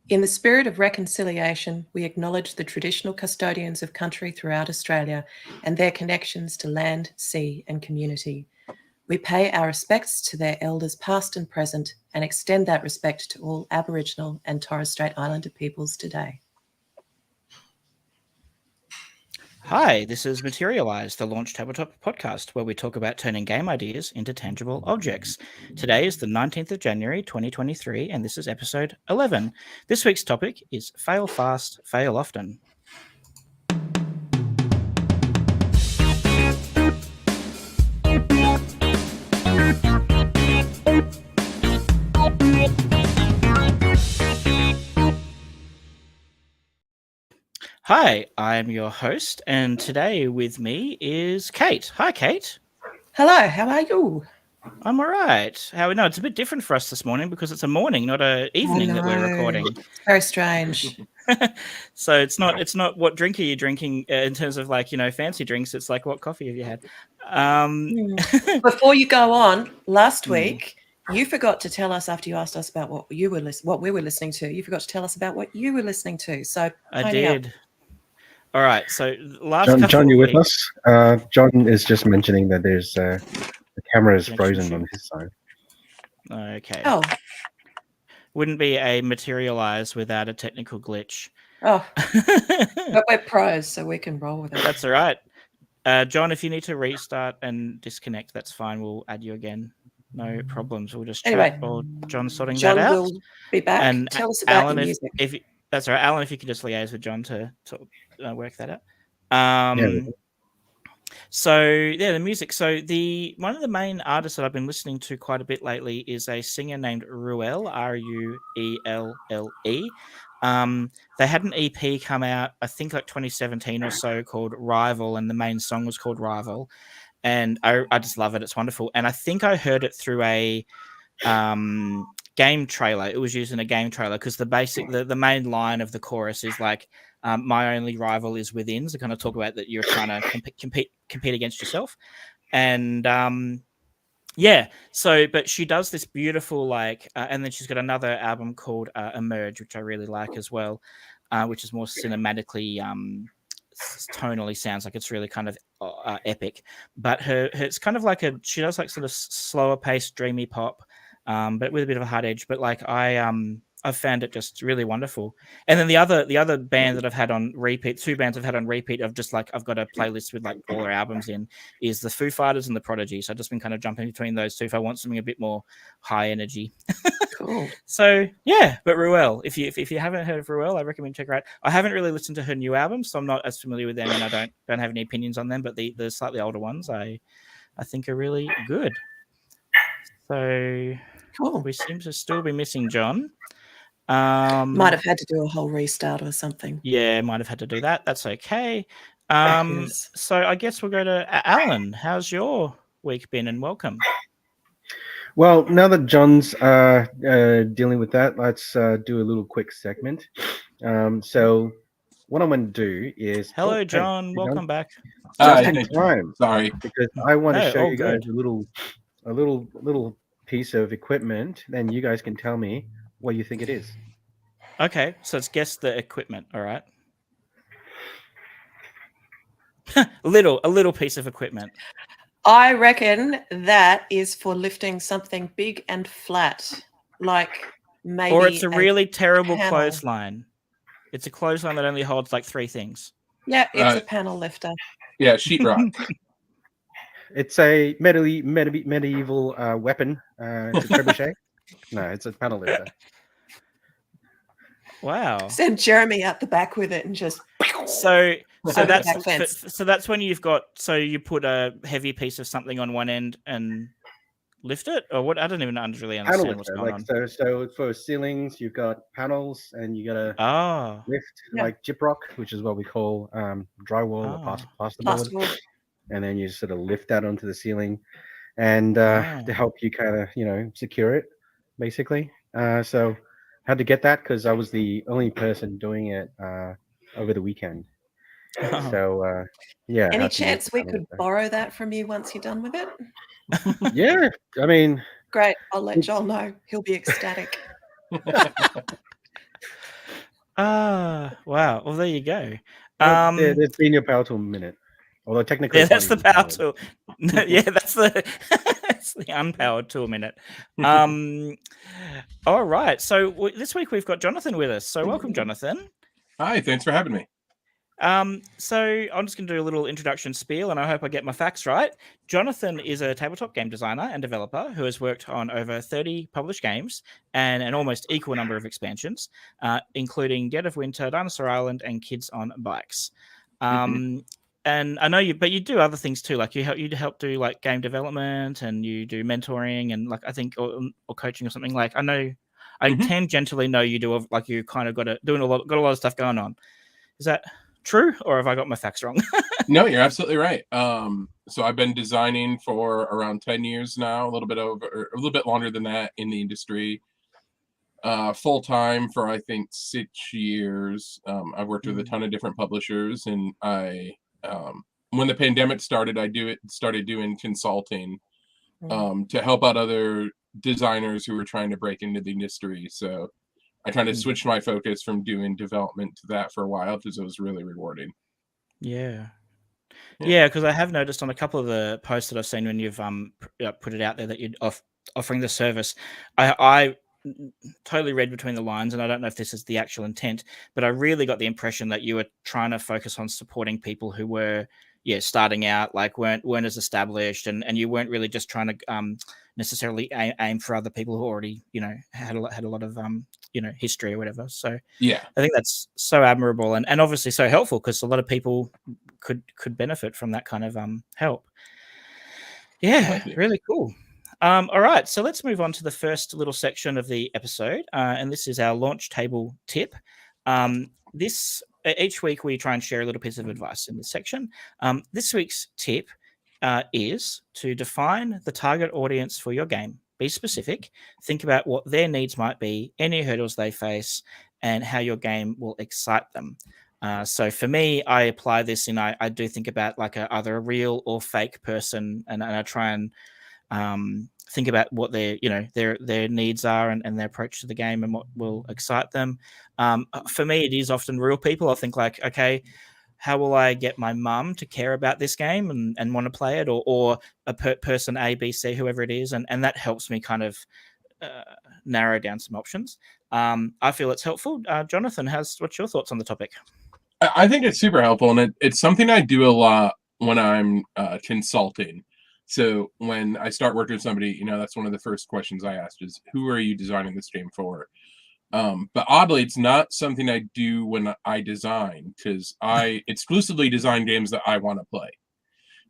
In the spirit of reconciliation, we acknowledge the traditional custodians of country throughout Australia and their connections to land, sea, and community. We pay our respects to their elders past and present and extend that respect to all Aboriginal and Torres Strait Islander peoples today. Hi, this is Materialise, the Launch Tabletop podcast, where we talk about turning game ideas into tangible objects. Today is the 19th of January, 2023, and this is episode 11. This week's topic is Fail Fast, Fail Often. Hi, I'm your host, and today with me is Kate. Hi, Kate. Hello, how are you? I'm all right. No, it's a bit different for us this morning because it's a morning, not an evening that we're recording. It's very strange. So it's not what drink are you drinking in terms of fancy drinks. It's like what coffee have you had? Before you go on, last week you forgot to tell us after you asked us about what we were listening to. You forgot to tell us about what you were listening to. So I did. Up. All right. So John, you with us? John is just mentioning that there's the camera is frozen on his side. Okay. Oh. Wouldn't be a Materialise without a technical glitch. Oh. But we're pros, so we can roll with it. That's all right. John, if you need to restart and disconnect, that's fine. We'll add you again. No problems. We'll just chat while John's sorting that out. John will be back. And tell us about Alan, your music. That's all right. Alan, if you could just liaise with John to work that out. So the music. So one of the main artists that I've been listening to quite a bit lately is a singer named Ruelle, Ruelle. They had an EP come out, I think like 2017 or so, called Rival, and the main song was called Rival. And I just love it. It's wonderful. And I think I heard it through a game trailer. It was used in a game trailer because the main line of the chorus is like, my only rival is within. So kind of talk about that you're trying to compete against yourself. And but she does this beautiful and then she's got another album called Emerge, which I really like as well, which is more cinematically tonally sounds like it's really kind of epic. But it's kind of like she does like sort of slower paced dreamy pop, but with a bit of a hard edge. But I've found it just really wonderful. And then the other band that I've had on repeat, two bands I've had on repeat of just like I've got a playlist with like all their albums in, is the Foo Fighters and the Prodigy. So I've just been kind of jumping between those two if I want something a bit more high energy. Cool. So yeah, but Ruelle, if you haven't heard of Ruelle, I recommend check her out. I haven't really listened to her new album, so I'm not as familiar with them, and I don't have any opinions on them. But the slightly older ones, I think are really good. So cool. We seem to still be missing John. Might have had to do a whole restart or something. Yeah, might have had to do that. That's okay. So I guess we'll go to Alan. How's your week been? And welcome. Well, now that John's dealing with that, let's do a little quick segment. So what I'm going to do is... Hello, John. Welcome back. Just in time. Sorry. Because I want to show you guys a little piece of equipment, then you guys can tell me what you think it is. Okay, so let's guess the equipment. All right. a little piece of equipment. I reckon that is for lifting something big and flat, like maybe. Or it's a really terrible panel. clothesline. It's a clothesline that only holds like three things. Yeah, it's a panel lifter. Yeah, sheetrock. It's a medieval weapon. It's a trebuchet. No, it's a panel lifter. Wow. Send Jeremy out the back with it and just... So that's when you put a heavy piece of something on one end and lift it, or what? I don't even really understand what's going on. So for ceilings, you've got panels, and you got to lift like gyprock, which is what we call drywall or plasterboard, and then you sort of lift that onto the ceiling, and to help you kind of secure it, basically. So had to get that because I was the only person doing it over the weekend. So yeah. Any chance we could borrow that from you once you're done with it? Yeah, I mean. Great. I'll let Joel know. He'll be ecstatic. Wow. Well, there you go. There's been your power tool minute. Although technically, yeah, it's that's not the even power powered. tool. Yeah, that's the that's the unpowered tool minute. All right. So this week we've got Jonathan with us. So welcome, Jonathan. Hi. Thanks for having me. So I'm just going to do a little introduction spiel, and I hope I get my facts right. Jonathan is a tabletop game designer and developer who has worked on over 30 published games and an almost equal number of expansions, including Dead of Winter, Dinosaur Island, and Kids on Bikes. And I know you do other things too. Like you help do like game development, and you do mentoring, and like I think or coaching or something. Like I know I tangentially know you do like you kind of got a lot of stuff going on. Is that true, or have I got my facts wrong? No, you're absolutely right. So I've been designing for around 10 years now, a little bit longer than that in the industry. Full time for I think 6 years. I've worked with a ton of different publishers, and when the pandemic started, I started doing consulting to help out other designers who were trying to break into the industry. So I kind of switched my focus from doing development to that for a while because it was really rewarding. Yeah, because I have noticed on a couple of the posts that I've seen when you've put it out there that you're offering the service, I totally read between the lines, and I don't know if this is the actual intent, but I really got the impression that you were trying to focus on supporting people who were starting out, like weren't as established, and you weren't really just trying to necessarily aim for other people who already had a lot of history or whatever. So yeah, I think that's so admirable and obviously so helpful, because a lot of people could benefit from that kind of help. Really cool. All right, so let's move on to the first little section of the episode, and this is our launch table tip. Each week we try and share a little piece of advice in this section. This week's tip is to define the target audience for your game. Be specific. Think about what their needs might be, any hurdles they face, and how your game will excite them. So for me, I apply this, and I do think about like either a real or fake person, and I try and think about what their needs are and their approach to the game and what will excite them. For me, it is often real people. I think like, okay, how will I get my mum to care about this game and want to play it, or a person A, B, C, whoever it is, and that helps me kind of narrow down some options. I feel it's helpful. Jonathan, what's your thoughts on the topic? I think it's super helpful, and it's something I do a lot when I'm consulting. So when I start working with somebody, that's one of the first questions I ask is, who are you designing this game for? But oddly, it's not something I do when I design, because I exclusively design games that I want to play.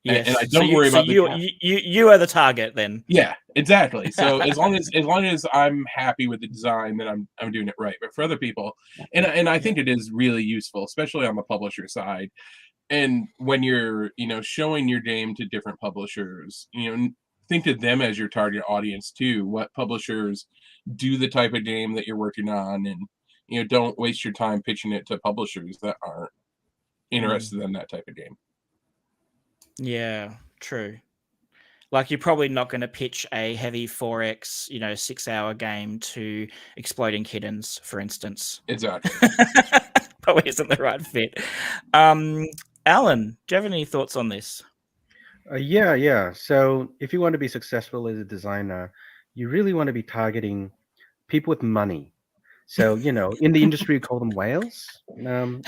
Yes. And I don't worry about you are the target then. Yeah, exactly. So as long as I'm happy with the design, then I'm doing it right. But for other people, and I think it is really useful, especially on the publisher side. And when you're, showing your game to different publishers, think of them as your target audience too. What publishers do the type of game that you're working on, and don't waste your time pitching it to publishers that aren't interested in that type of game. Yeah, true. Like you're probably not going to pitch a heavy 4X, 6-hour game to Exploding Kittens, for instance. Exactly. Probably isn't the right fit. Alan, do you have any thoughts on this? Yeah. So if you want to be successful as a designer, you really want to be targeting people with money. So, in the industry, we call them whales. You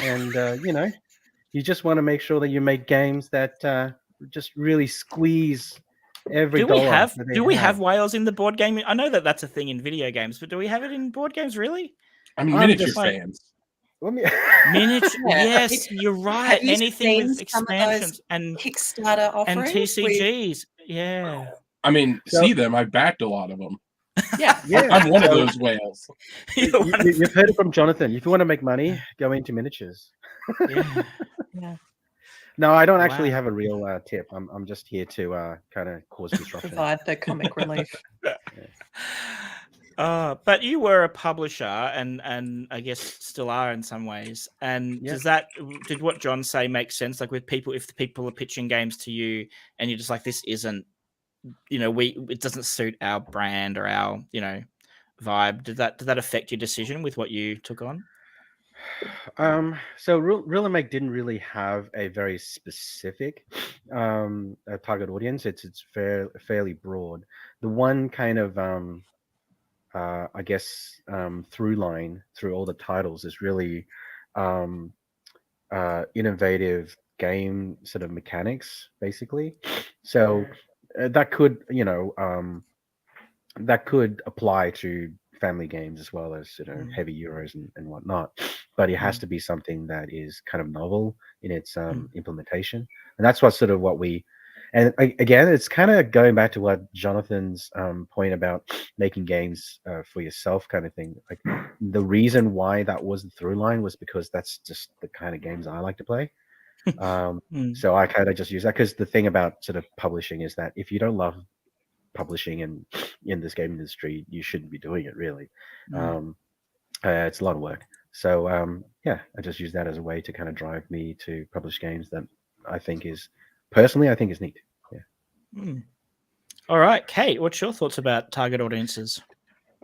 just want to make sure that you make games that just really squeeze every dollar. Do we have whales in the board game? I know that that's a thing in video games, but do we have it in board games, really? I mean, miniature fans. Miniature, yes, you're right. Anything with expansions and Kickstarter offerings and TCGs, yeah. I mean, see them. I backed a lot of them. Yeah. I'm one of those whales. You've heard it from Jonathan. If you want to make money, go into miniatures. Yeah. No, I don't actually have a real tip. I'm just here to kind of cause disruption. Provide the comic relief. But you were a publisher, and I guess still are in some ways. And did what John say make sense? Like with people, if the people are pitching games to you, and you're just like, this isn't, it doesn't suit our brand or our, vibe. Did that affect your decision with what you took on? So Real and Make didn't really have a very specific target audience. It's fairly broad. The one kind of I guess through line through all the titles is really innovative game sort of mechanics, basically. So that could that could apply to family games as well as heavy euros and whatnot, but it has to be something that is kind of novel in its implementation, and that's what we. And again, it's kind of going back to what Jonathan's point about making games for yourself, kind of thing. Like the reason why that was the through line was because that's just the kind of games I like to play. So I kind of just use that, because the thing about sort of publishing is that if you don't love publishing and in this game industry, you shouldn't be doing it, really. It's a lot of work. So yeah, I just use that as a way to kind of drive me to publish games that I think is neat. Yeah. All right, Kate, what's your thoughts about target audiences?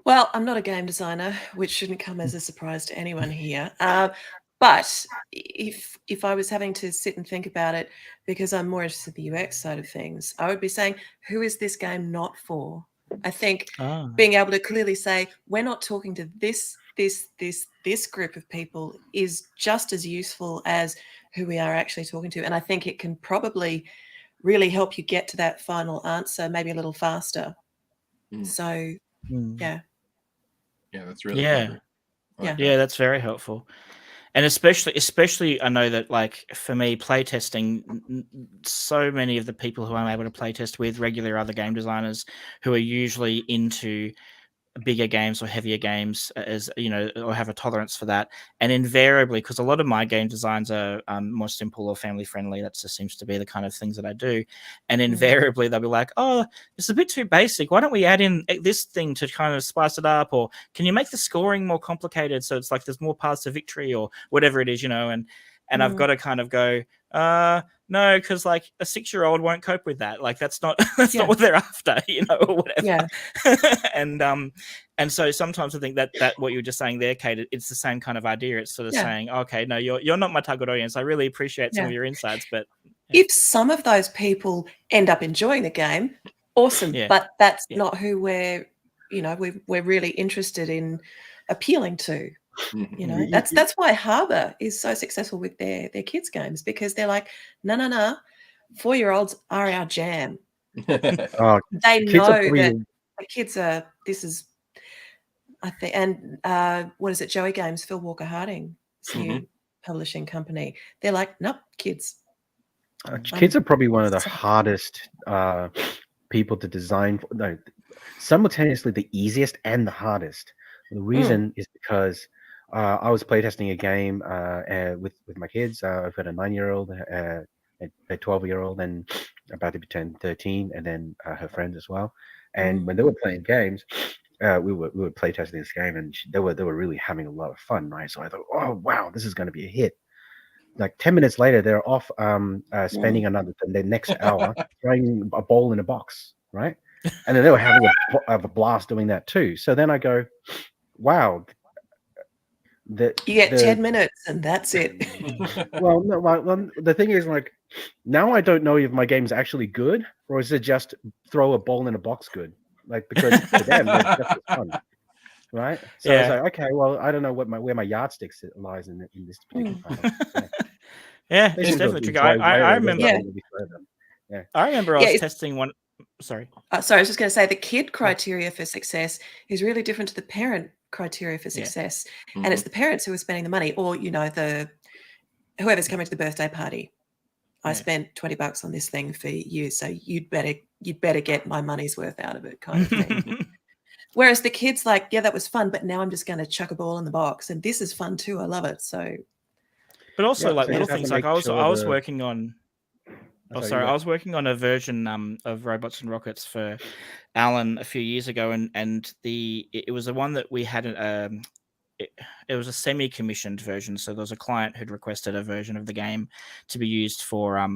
Well, I'm not a game designer, which shouldn't come as a surprise to anyone here. But if I was having to sit and think about it, because I'm more interested in the UX side of things, I would be saying, who is this game not for? I think being able to clearly say, we're not talking to this group of people is just as useful as who we are actually talking to. And I think it can probably really help you get to that final answer maybe a little faster. So, yeah. Yeah, that's really clever. Yeah, that's very helpful. And especially I know that, like, for me, playtesting, so many of the people who I'm able to playtest with regularly are other game designers who are usually into bigger games or heavier games, as you know, or have a tolerance for that. And invariably, because a lot of my game designs are more simple or family friendly, that just seems to be the kind of things that I do. And invariably they'll be like, oh, it's a bit too basic, why don't we add in this thing to kind of spice it up, or can you make the scoring more complicated so it's like there's more paths to victory, or whatever it is, and I've got to kind of go, no, because like a 6-year-old won't cope with that. Like that's not not what they're after, or whatever. And so sometimes I think that what you were just saying there, Kate, it's the same kind of idea. It's sort of saying, okay, no, you're not my target audience. I really appreciate some of your insights, but if some of those people end up enjoying the game, awesome. But that's not who we're really interested in appealing to. That's why Harbour is so successful with their kids games, because they're like, no, 4-year-olds are our jam. They know that the kids are. This is, I think, and what is it? Joey Games, Phil Walker Harding, new publishing company. They're like, nope, kids. Kids are probably one of the hardest people to design for. No, simultaneously the easiest and the hardest. The reason is because I was playtesting a game with my kids. I've got a 9-year-old, a 12-year-old, and about to be 13, and then her friends as well. And when they were playing games, we were playtesting this game, and they were really having a lot of fun, right? So I thought, oh wow, this is going to be a hit. Like 10 minutes later, they're off spending the next hour throwing a ball in a box, right? And then they were having a blast doing that too. So then I go, wow. You get 10 minutes and that's it. Well, no, the thing is, like, now I don't know if my game's actually good, or is it just throw a ball in a box good? Like, because to them, that's just fun. Right, so I was like, okay, well, I don't know where my yardstick lies in this particular title. Yeah, it's definitely tricky. I remember. I remember I was testing one. Sorry, I was just going to say the kid criteria for success is really different to the parent criteria for success, and it's the parents who are spending the money, or whoever's coming to the birthday party. I spent $20 on this thing for you, so you'd better get my money's worth out of it, kind of thing. Whereas the kid's like, yeah, that was fun, but now I'm just going to chuck a ball in the box, and this is fun too. I love it. So, but also like little things, like I was working on. I was working on a version of Robots and Rockets for Alan a few years ago, and it was the one that we had. It was a semi-commissioned version, so there was a client who'd requested a version of the game to be used for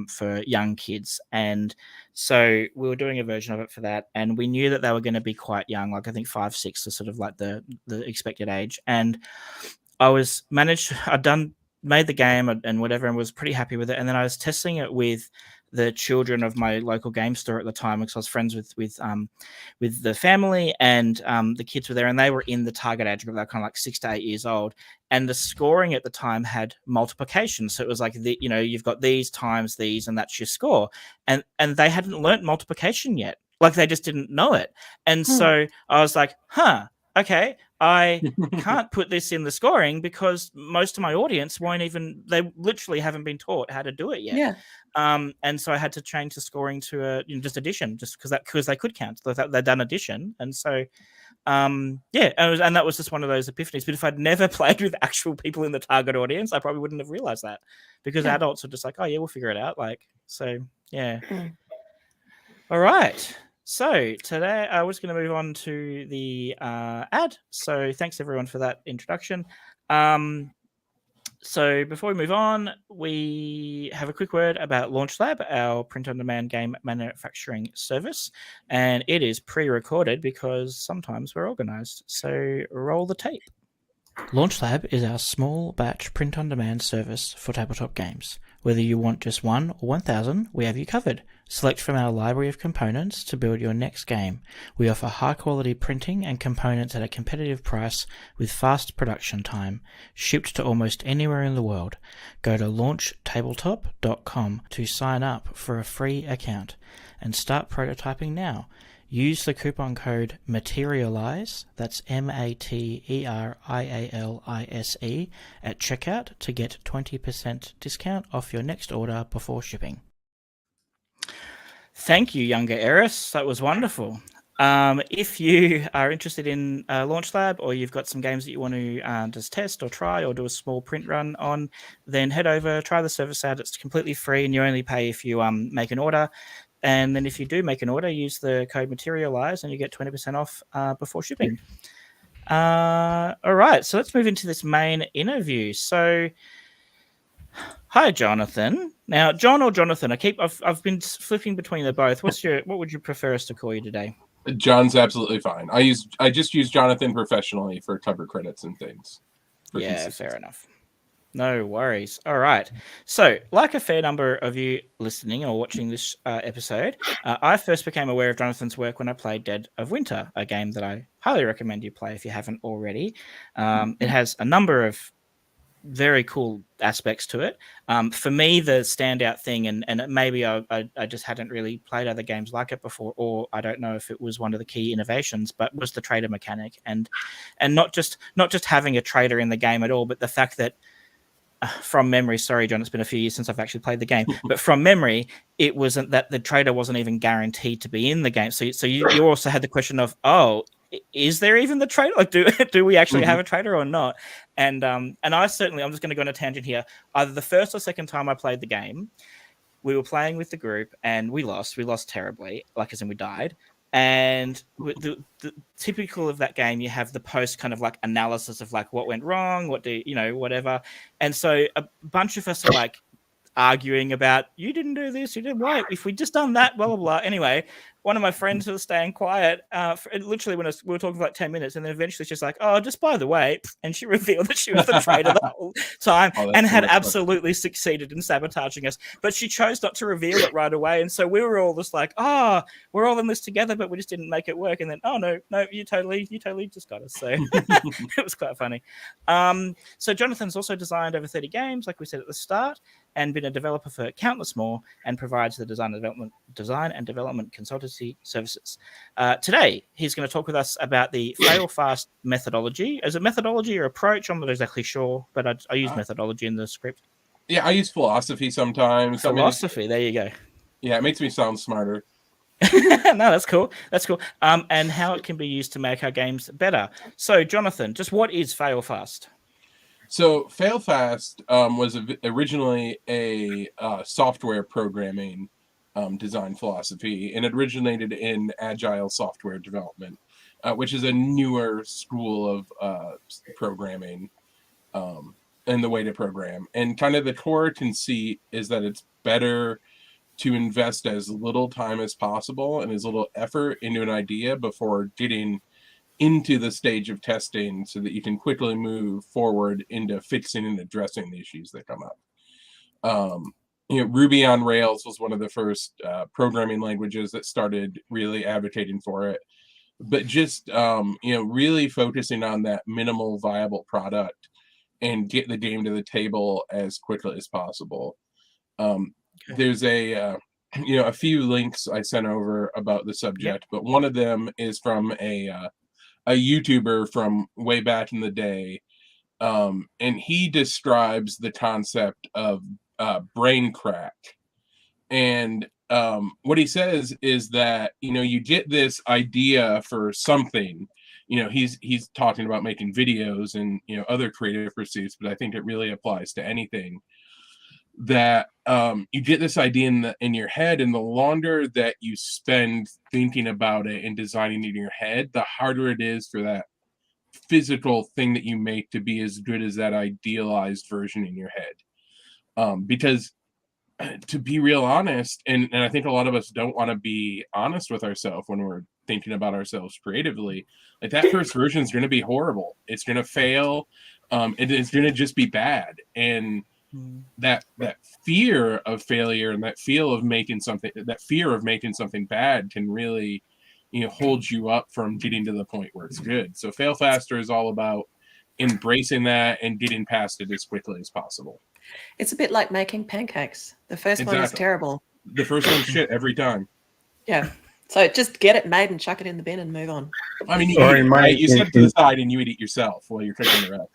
young kids, and so we were doing a version of it for that, and we knew that they were going to be quite young, like I think 5, 6 is sort of like the expected age, and made the game and whatever, and was pretty happy with it. And then I was testing it with the children of my local game store at the time, because I was friends with the family, and the kids were there, and they were in the target age group. They were kind of like 6 to 8 years old, and the scoring at the time had multiplication. So it was like you've got these times these, and that's your score. And they hadn't learnt multiplication yet. Like, they just didn't know it. And so I was like, okay, I can't put this in the scoring because most of my audience they literally haven't been taught how to do it yet. Yeah. And so I had to change the scoring to just addition, just because they could count. They'd done addition. And so, and that was just one of those epiphanies. But if I'd never played with actual people in the target audience, I probably wouldn't have realized that, because adults are just like, oh yeah, we'll figure it out. Like, so yeah. All right. So today I was going to move on to the ad. So thanks everyone for that introduction. So before we move on, we have a quick word about LaunchLab, our print-on-demand game manufacturing service. And it is pre-recorded because sometimes we're organized. So roll the tape. LaunchLab is our small batch print-on-demand service for tabletop games. Whether you want just 1 or 1,000, we have you covered. Select from our library of components to build your next game. We offer high-quality printing and components at a competitive price with fast production time, shipped to almost anywhere in the world. Go to launchtabletop.com to sign up for a free account and start prototyping now. Use the coupon code Materialise, that's MATERIALISE, at checkout to get 20% discount off your next order before shipping. Thank you, younger Eris. That was wonderful. If you are interested in LaunchLab, or you've got some games that you want to just test or try or do a small print run on, then head over, try the service out. It's completely free, and you only pay if you make an order. And then if you do make an order, use the code Materialise and you get 20% off before shipping. All right, so let's move into this main interview. So, hi, Jonathan. Now, John or Jonathan? I've been flipping between the both. What would you prefer us to call you today? John's absolutely fine. I just use Jonathan professionally for cover credits and things. Yeah, fair enough. No worries. All right. So, like a fair number of you listening or watching this episode, I first became aware of Jonathan's work when I played Dead of Winter, a game that I highly recommend you play if you haven't already. It has a number of very cool aspects to it. For me, the standout thing, and maybe I just hadn't really played other games like it before, or I don't know if it was one of the key innovations, but was the trader mechanic, and not just having a trader in the game at all, but the fact that from memory, sorry, John, it's been a few years since I've actually played the game, but from memory, it wasn't that the trader wasn't even guaranteed to be in the game. So you also had the question of, is there even the trader? Like, do we actually have a trader or not? And I'm just going to go on a tangent here. Either the first or second time I played the game, we were playing with the group and we lost terribly, like as in we died. And the typical of that game, you have the post kind of like analysis of like what went wrong, whatever. And so a bunch of us are like arguing about, you didn't do this, you did right. If we'd just done that, blah, blah, blah. Anyway, one of my friends was staying quiet literally when we were talking for like 10 minutes. And then eventually she's like, oh, just by the way, and she revealed that she was the trader the whole time and had absolutely succeeded in sabotaging us. But she chose not to reveal it right away. And so we were all just like, we're all in this together, but we just didn't make it work. And then, no, you totally just got us. So it was quite funny. So Jonathan's also designed over 30 games, like we said at the start, and been a developer for countless more, and provides the design and development consultancy services. Today, he's going to talk with us about the fail-fast methodology. Is it methodology or approach? I'm not exactly sure, but I use methodology in the script. Yeah, I use philosophy sometimes. Philosophy, there you go. Yeah, it makes me sound smarter. No, that's cool. And how it can be used to make our games better. So, Jonathan, just what is fail-fast? So fail-fast was originally a software programming design philosophy, and it originated in agile software development, which is a newer school of programming and the way to program. And kind of the core conceit is that it's better to invest as little time as possible and as little effort into an idea before getting into the stage of testing so that you can quickly move forward into fixing and addressing the issues that come up. Ruby on Rails was one of the first programming languages that started really advocating for it. But just, really focusing on that minimal viable product and get the game to the table as quickly as possible. There's a few links I sent over about the subject, but one of them is from a YouTuber from way back in the day. And he describes the concept of brain crack. And what he says is that, you get this idea for something, he's talking about making videos and, other creative pursuits, but I think it really applies to anything that you get this idea in your head, and the longer that you spend thinking about it and designing it in your head, the harder it is for that physical thing that you make to be as good as that idealized version in your head. Because to be real honest, and I think a lot of us don't want to be honest with ourselves when we're thinking about ourselves creatively, like that first version is going to be horrible. It's going to fail. It's going to just be bad. And that fear of failure and that fear of making something bad can really, hold you up from getting to the point where it's good. So Fail Faster is all about embracing that and getting past it as quickly as possible. It's a bit like making pancakes. The first one is terrible. The first one's shit every time. Yeah. So just get it made and chuck it in the bin and move on. I mean, you set it to the side and you eat it yourself while you're cooking the rest.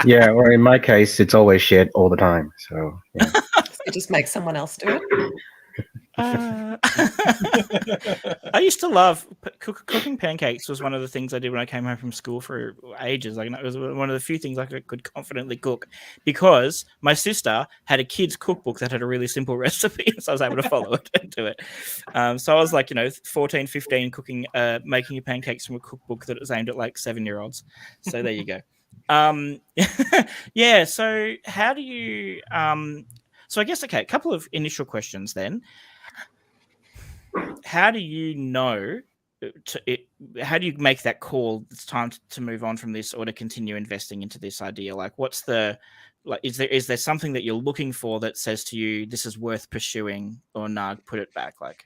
Yeah, or in my case, it's always shit all the time. So yeah. So just make someone else do it. I used to love cooking pancakes. Was one of the things I did when I came home from school for ages. Like, it was one of the few things I could confidently cook, because my sister had a kid's cookbook that had a really simple recipe, so I was able to follow it and do it. So I was like, 14, 15, cooking, making pancakes from a cookbook that was aimed at like 7-year-olds. So there you go. Yeah. So how do you? So I guess, okay, a couple of initial questions then. How do you know? How do you make that call? It's time to move on from this, or to continue investing into this idea. Like, what's the Is there something that you're looking for that says to you this is worth pursuing, or nah, put it back? Like,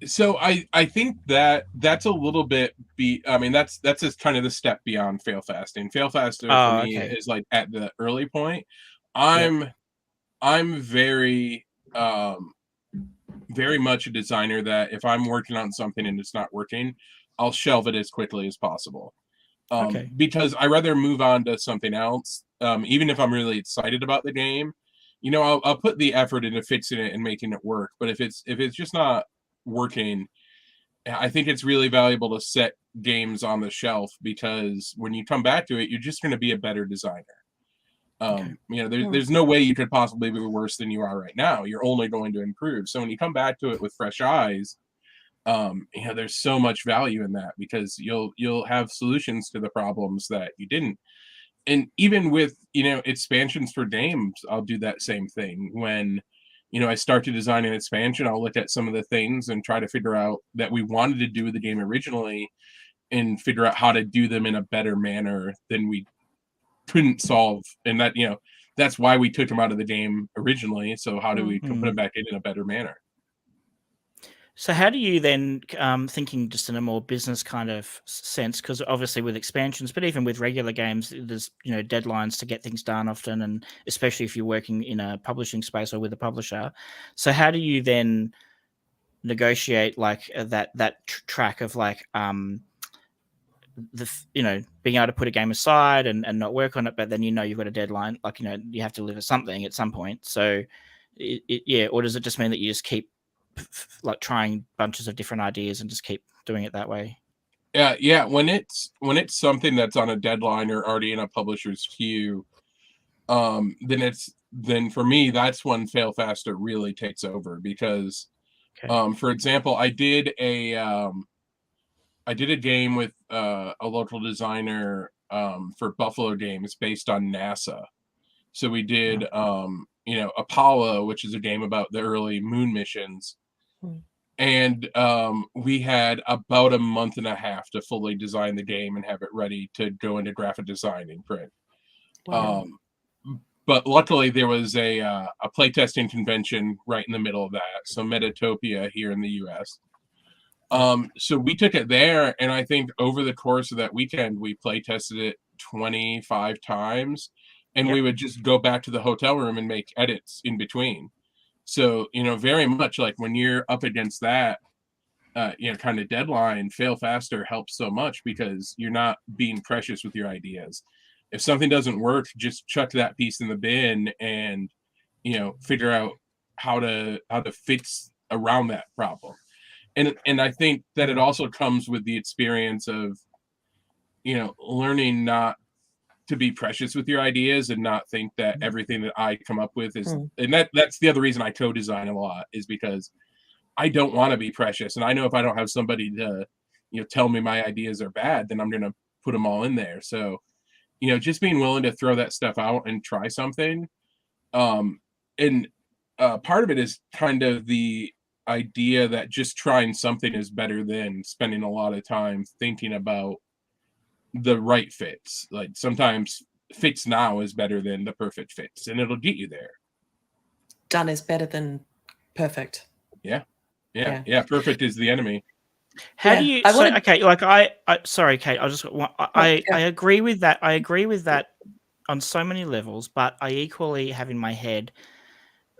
so I think that's a little bit that's just kind of the step beyond Fail Fasting. Fail Faster for me is like at the early point. I'm very very much a designer that if I'm working on something and it's not working, I'll shelve it as quickly as possible. Because I rather move on to something else. Even if I'm really excited about the game, I'll put the effort into fixing it and making it work. But if it's just not working, I think it's really valuable to set games on the shelf, because when you come back to it, you're just going to be a better designer. There's no way you could possibly be worse than you are right now. You're only going to improve. So when you come back to it with fresh eyes, there's so much value in that, because you'll have solutions to the problems that you didn't. And even with, expansions for games, I'll do that same thing. When, I start to design an expansion, I'll look at some of the things and try to figure out that we wanted to do with the game originally, and figure out how to do them in a better manner than we couldn't solve. And that, that's why we took them out of the game originally. So how do we put them back in a better manner? So how do you then, thinking just in a more business kind of sense, because obviously with expansions, but even with regular games, there's, deadlines to get things done often, and especially if you're working in a publishing space or with a publisher. So how do you then negotiate like that track of like, being able to put a game aside and not work on it, but then you've got a deadline, like you have to deliver something at some point. So or does it just mean that you just keep like trying bunches of different ideas and just keep doing it that way? Yeah. When it's something that's on a deadline or already in a publisher's queue, then for me, that's when Fail Faster really takes over, because for example, I did a game with a local designer for Buffalo Games based on NASA. So we did Apollo, which is a game about the early moon missions. And we had about a month and a half to fully design the game and have it ready to go into graphic design and print. Wow. But luckily there was a playtesting convention right in the middle of that. So Metatopia here in the US. So we took it there, and I think over the course of that weekend, we playtested it 25 times, and we would just go back to the hotel room and make edits in between. So, very much like when you're up against that, kind of deadline, fail faster helps so much because you're not being precious with your ideas. If something doesn't work, just chuck that piece in the bin and, figure out how to fix around that problem. And I think that it also comes with the experience of, learning not to be precious with your ideas and not think that everything that I come up with is, and that's the other reason I co-design a lot, is because I don't want to be precious. And I know if I don't have somebody to, tell me my ideas are bad, then I'm going to put them all in there. So, just being willing to throw that stuff out and try something. And part of it is kind of the idea that just trying something is better than spending a lot of time thinking about the right fits. Like sometimes fits now is better than the perfect fits, and it'll get you there. Done is better than perfect. Yeah. Perfect is the enemy. How do you? Okay, like I sorry, Kate. I agree with that. I agree with that on so many levels, but I equally have in my head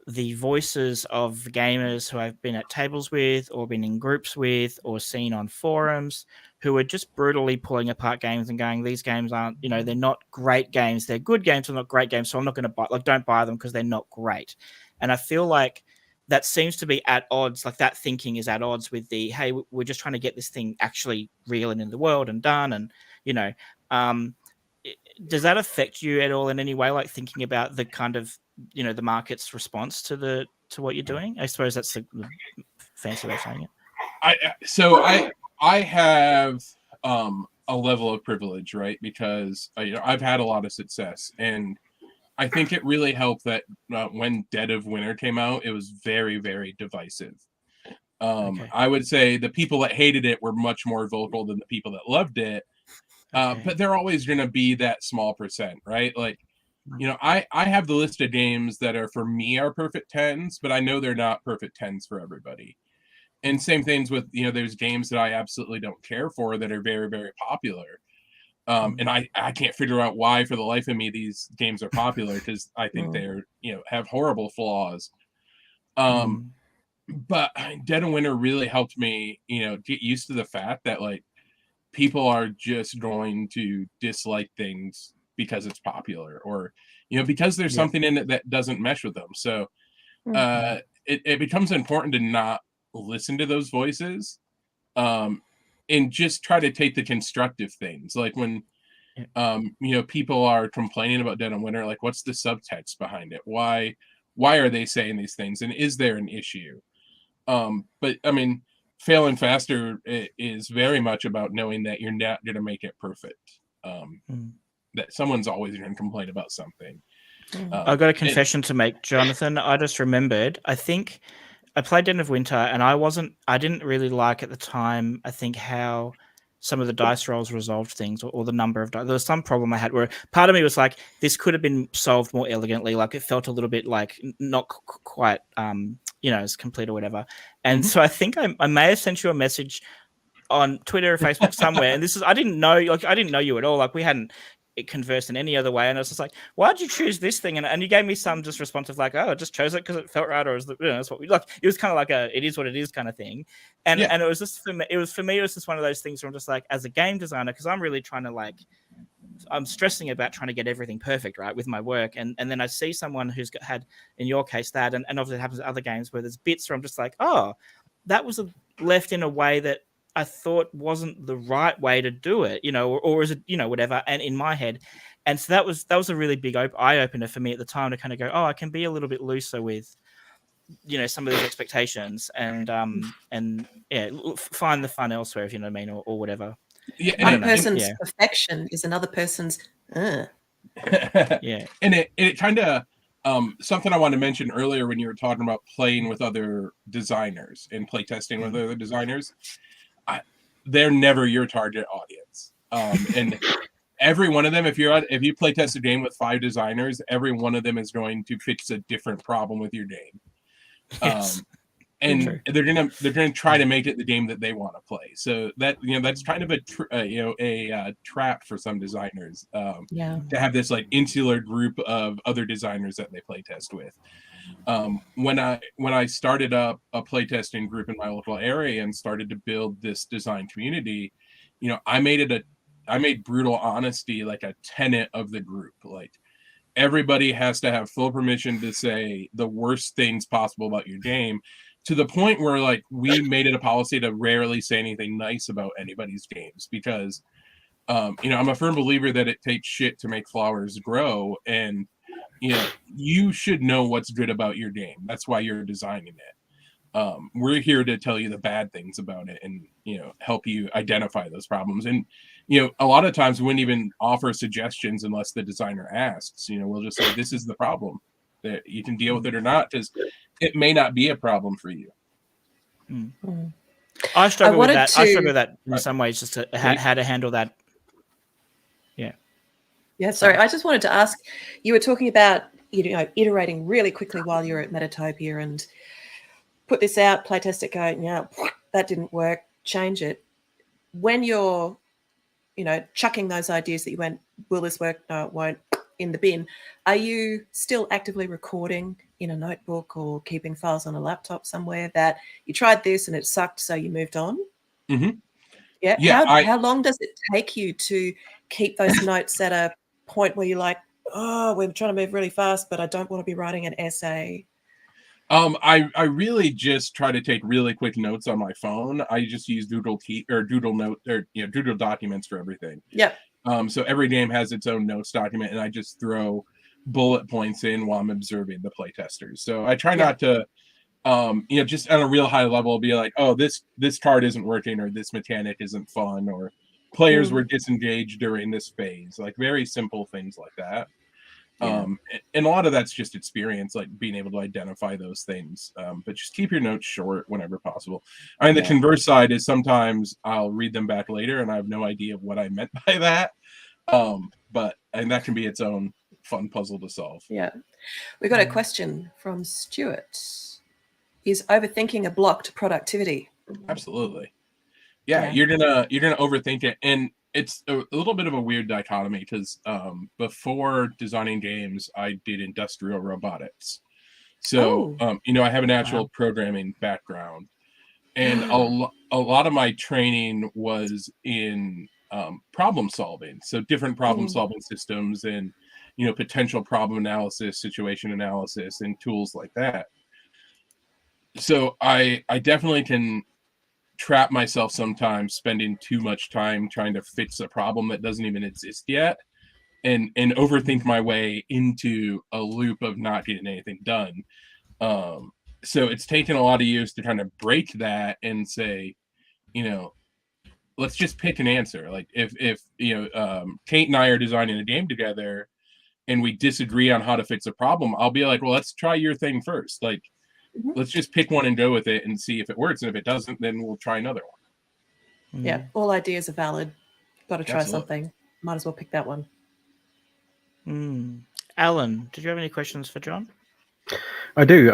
the voices of gamers who I've been at tables with, or been in groups with, or seen on forums, who are just brutally pulling apart games and going, "These games aren't, they're not great games. They're good games, they're not great games. So I'm not going to buy. Like, don't buy them because they're not great." And I feel like that seems to be at odds. Like that thinking is at odds with the, "Hey, we're just trying to get this thing actually real and in the world and done." And does that affect you at all in any way? Like thinking about the kind of the market's response to what you're doing? I suppose that's the fancy way of saying it. I have a level of privilege, right? Because I've had a lot of success, and I think it really helped that when Dead of Winter came out, it was very, very divisive. I would say the people that hated it were much more vocal than the people that loved it. But they're always going to be that small percent, right? Like, I have the list of games that are for me are perfect 10s, but I know they're not perfect 10s for everybody. And same things with, there's games that I absolutely don't care for that are very, very popular. And I can't figure out why for the life of me these games are popular, because I think they're, have horrible flaws. But Dead of Winter really helped me, get used to the fact that like people are just going to dislike things because it's popular, or because there's something in it that doesn't mesh with them. So it becomes important to not listen to those voices, and just try to take the constructive things. Like when people are complaining about Dead of Winter, like what's the subtext behind it? Why are they saying these things, and is there an issue? But I mean, failing faster is very much about knowing that you're not going to make it perfect. That someone's always going to complain about something. I've got a confession to make, Jonathan. I just remembered, I think I played Dead of Winter, and I didn't really like at the time, I think, how some of the dice rolls resolved things, or the number of dice. There was some problem I had where part of me was like, this could have been solved more elegantly. Like it felt a little bit like not quite, as complete or whatever. And so I think I may have sent you a message on Twitter or Facebook somewhere. And I didn't know you at all. Like we hadn't conversed in any other way. And I was just like, why'd you choose this thing? And you gave me some just response of like, oh, I just chose it because it felt right, or that's what we like. It was kind of like it is what it is kind of thing. And it was just for me, it was just one of those things where I'm just like, as a game designer, because I'm really trying to I'm stressing about trying to get everything perfect, right, with my work. And then I see someone who's had, in your case, that, and obviously it happens to other games where there's bits where I'm just like, oh, that was left in a way that I thought wasn't the right way to do it, or is it, whatever. And in my head, and so that was a really big eye opener for me at the time to kind of go, oh, I can be a little bit looser with, some of these expectations, and find the fun elsewhere, if you know what I mean, or whatever. Yeah, one person's perfection is another person's. Yeah, and it kind of something I wanted to mention earlier when you were talking about playing with other designers and playtesting with other designers, they're never your target audience. And every one of them, if you play test a game with 5 designers, every one of them is going to fix a different problem with your game. Yes. And they're gonna try to make it the game that they want to play. So that that's kind of a trap for some designers. To have this like insular group of other designers that they play test with. When I started up a playtesting group in my local area and started to build this design community, I made brutal honesty like a tenet of the group. Like everybody has to have full permission to say the worst things possible about your game, to the point where like we made it a policy to rarely say anything nice about anybody's games, because I'm a firm believer that it takes shit to make flowers grow, and you should know what's good about your game. That's why you're designing it. We're here to tell you the bad things about it and help you identify those problems. And a lot of times we wouldn't even offer suggestions unless the designer asks. We'll just say, this is the problem, that you can deal with it or not, because it may not be a problem for you. I struggle with that. I struggle with that in some ways, just to how to handle that. Yeah, sorry. I just wanted to ask, you were talking about iterating really quickly while you're at Metatopia and put this out, playtest it, go, that didn't work, change it. When you're, chucking those ideas that you went, will this work? No, it won't, in the bin. Are you still actively recording in a notebook or keeping files on a laptop somewhere that you tried this and it sucked, so you moved on? Mm-hmm. Yeah. How long does it take you to keep those notes at a point where you're like, oh, we're trying to move really fast, but I don't want to be writing an essay? I really just try to take really quick notes on my phone. I just use Doodle documents for everything. Yep. So every game has its own notes document, and I just throw bullet points in while I'm observing the playtesters. So I try not to, just on a real high level, be like, oh, this card isn't working, or this mechanic isn't fun, or players were disengaged during this phase. Like very simple things like that. And a lot of that's just experience, like being able to identify those things. But just keep your notes short whenever possible. The converse side is sometimes I'll read them back later and I have no idea what I meant by that. But that can be its own fun puzzle to solve. Yeah. We got a question from Stuart. Is overthinking a block to productivity? Absolutely. Yeah. You're gonna overthink it. And it's a little bit of a weird dichotomy, because before designing games, I did industrial robotics. So, I have an actual programming background, and a lot of my training was in problem solving. So different problem solving systems and, potential problem analysis, situation analysis, and tools like that. So I definitely can trap myself sometimes spending too much time trying to fix a problem that doesn't even exist yet, and overthink my way into a loop of not getting anything done. So it's taken a lot of years to kind of break that and say, let's just pick an answer. Like if Kate and I are designing a game together and we disagree on how to fix a problem, I'll be like, well, let's try your thing first. Like, let's just pick one and go with it and see if it works. And if it doesn't, then we'll try another one. Yeah. All ideas are valid. Got to try something. Might as well pick that one. Alan, did you have any questions for John? I do.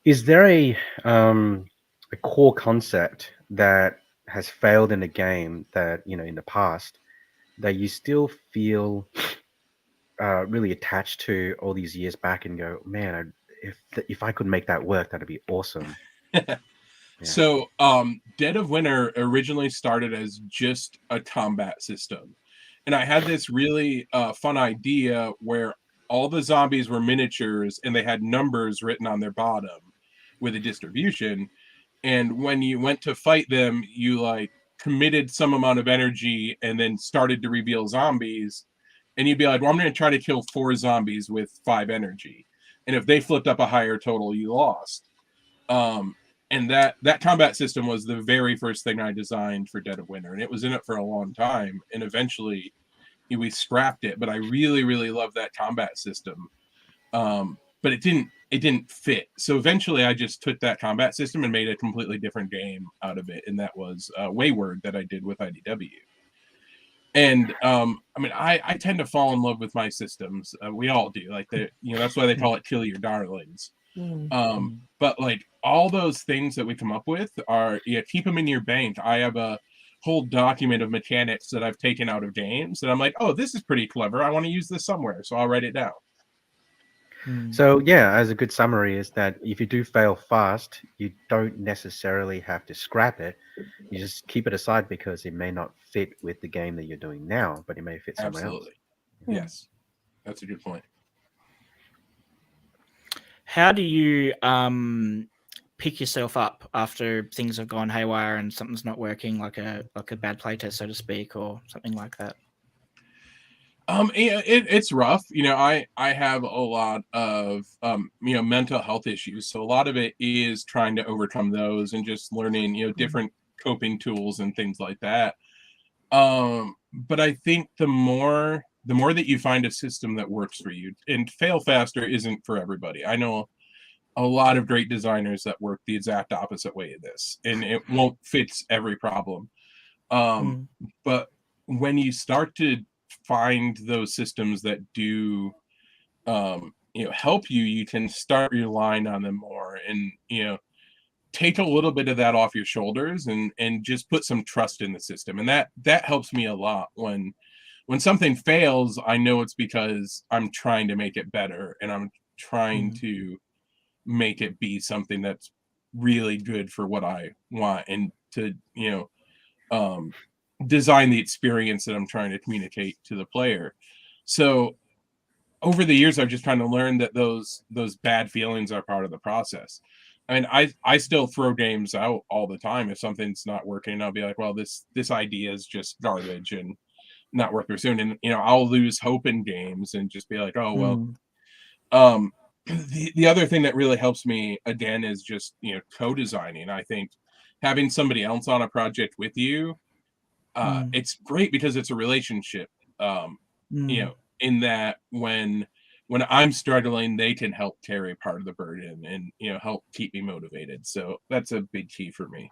Is there a core concept that has failed in a game that, in the past, that you still feel really attached to all these years back and go, man, if I could make that work, that'd be awesome? So Dead of Winter originally started as just a combat system, and I had this really fun idea where all the zombies were miniatures and they had numbers written on their bottom with a distribution, and when you went to fight them, you like committed some amount of energy and then started to reveal zombies. And you'd be like, well, I'm going to try to kill 4 zombies with 5 energy. And if they flipped up a higher total, you lost. And that combat system was the very first thing I designed for Dead of Winter. And it was in it for a long time. And eventually we scrapped it, but I really, really love that combat system. But it didn't fit. So eventually I just took that combat system and made a completely different game out of it. And that was Wayward that I did with IDW. And I mean, I tend to fall in love with my systems. We all do. Like, that's why they call it kill your darlings. But like all those things that we come up with are, keep them in your bank. I have a whole document of mechanics that I've taken out of games that I'm like, oh, this is pretty clever. I want to use this somewhere. So I'll write it down. So yeah, as a good summary is that if you do fail fast, you don't necessarily have to scrap it. You just keep it aside because it may not fit with the game that you're doing now, but it may fit somewhere else. Yes, that's a good point. How do you pick yourself up after things have gone haywire and something's not working, like a bad playtest, so to speak, or something like that? It's rough. I have a lot of mental health issues, so a lot of it is trying to overcome those and just learning different coping tools and things like that. But I think the more that you find a system that works for you, and fail faster isn't for everybody. I know a lot of great designers that work the exact opposite way of this, and it won't fix every problem. But when you start to find those systems that do help you, you can start relying on them more, and take a little bit of that off your shoulders and just put some trust in the system. And that helps me a lot. When something fails, I know it's because I'm trying to make it better, and I'm trying to make it be something that's really good for what I want, and to design the experience that I'm trying to communicate to the player. So over the years, I've just kind of learned that those bad feelings are part of the process. I mean, I still throw games out all the time. If something's not working, I'll be like, well, this idea is just garbage and not worth pursuing. And I'll lose hope in games and just be like, oh well. The other thing that really helps me again is just co-designing. I think having somebody else on a project with you, it's great because it's a relationship. In that when I'm struggling, they can help carry part of the burden and help keep me motivated. So that's a big key for me.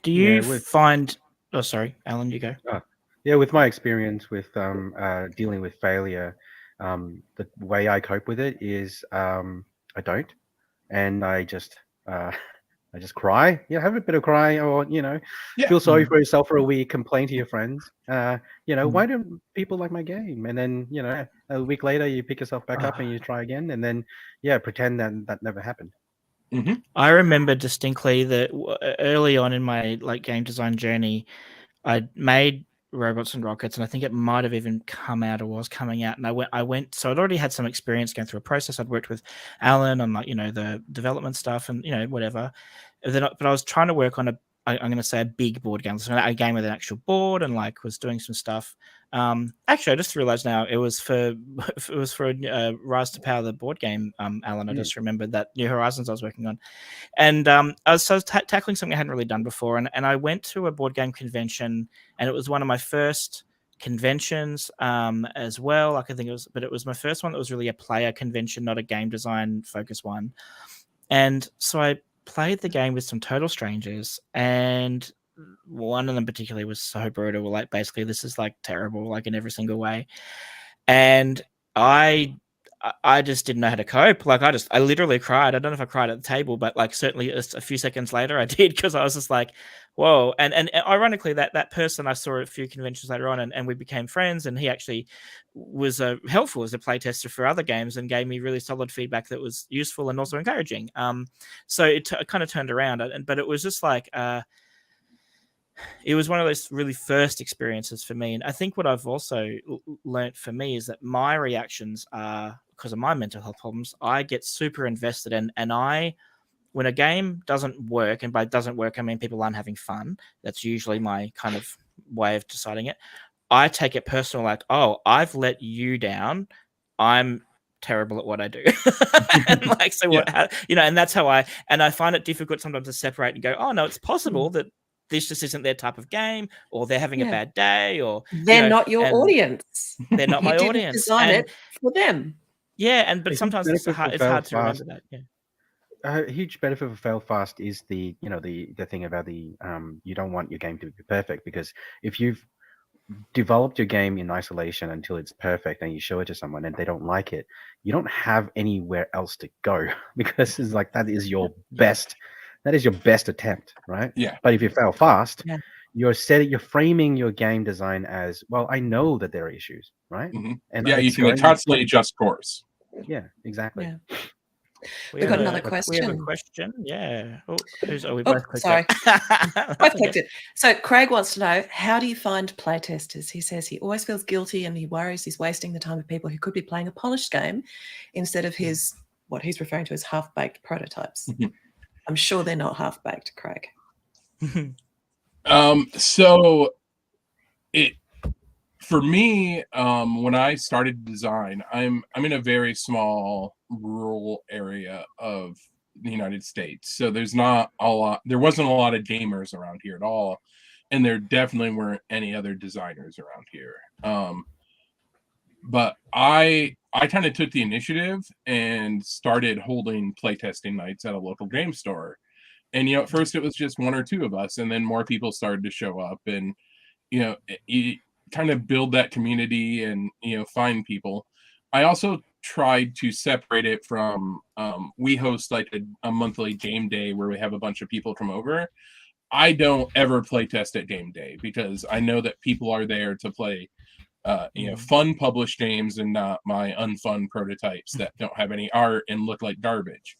Do you find? Oh, sorry, Alan, you go. Yeah, with my experience with dealing with failure, the way I cope with it is I don't, and I just cry. Have a bit of cry, or feel sorry for yourself for a week, complain to your friends. Why don't people like my game? And then a week later you pick yourself back up and you try again, and then pretend that never happened. I remember distinctly that early on in my game design journey, I made Robots and Rockets, and I think it might have even come out or was coming out. And I went. So I'd already had some experience going through a process. I'd worked with Alan on the development stuff and whatever. But I was trying to work on I'm going to say a big board game, so a game with an actual board, and was doing some stuff. Actually, I just realized now it was for Rise to Power, the board game. Alan, I just remembered that New Horizons I was working on, and I was tackling something I hadn't really done before, and I went to a board game convention, and it was one of my first conventions as well. I think it was my first one that was really a player convention, not a game design focused one. And so I played the game with some total strangers, and one of them particularly was so brutal. Basically, this is terrible, in every single way. And I just didn't know how to cope. I literally cried. I don't know if I cried at the table, but certainly a few seconds later I did, because I was just like, whoa. And ironically, that person I saw at a few conventions later on, and we became friends, and he actually was helpful as a playtester for other games and gave me really solid feedback that was useful and also encouraging. So it kind of turned around, but it was just it was one of those really first experiences for me. And I think what I've also learnt for me is that my reactions are, because of my mental health problems, I get super invested in, and when a game doesn't work, and by doesn't work I mean people aren't having fun, that's usually my kind of way of deciding it, I take it personal, oh, I've let you down, I'm terrible at what I do. And so what, and that's how I find it difficult sometimes to separate and go, oh no, it's possible that this just isn't their type of game, or they're having a bad day, or they're not your audience. They're not my you didn't audience. Design it for them. Yeah, but sometimes it's hard to remember that. Yeah. A huge benefit of fail fast is the thing about the you don't want your game to be perfect, because if you've developed your game in isolation until it's perfect and you show it to someone and they don't like it, you don't have anywhere else to go, because it's like that is your best attempt, right? Yeah. But if you fail fast, you're framing your game design as, well, I know that there are issues, right? Mm-hmm. And you can constantly adjust course. Yeah, exactly. Yeah. We've got another question. We have a question. Yeah. We both clicked sorry. Both clicked it. So Craig wants to know, how do you find playtesters? He says he always feels guilty and he worries he's wasting the time of people who could be playing a polished game instead of what he's referring to as half-baked prototypes. I'm sure they're not half-baked, Craig. So for me, when I started design, I'm in a very small rural area of the United States. So there wasn't a lot of gamers around here at all. And there definitely weren't any other designers around here. But I kind of took the initiative and started holding playtesting nights at a local game store. And, at first it was just one or two of us, and then more people started to show up, and, you kind of build that community and, find people. I also tried to separate it from, we host like a monthly game day where we have a bunch of people come over. I don't ever play test at game day, because I know that people are there to play, fun published games and not my unfun prototypes that don't have any art and look like garbage.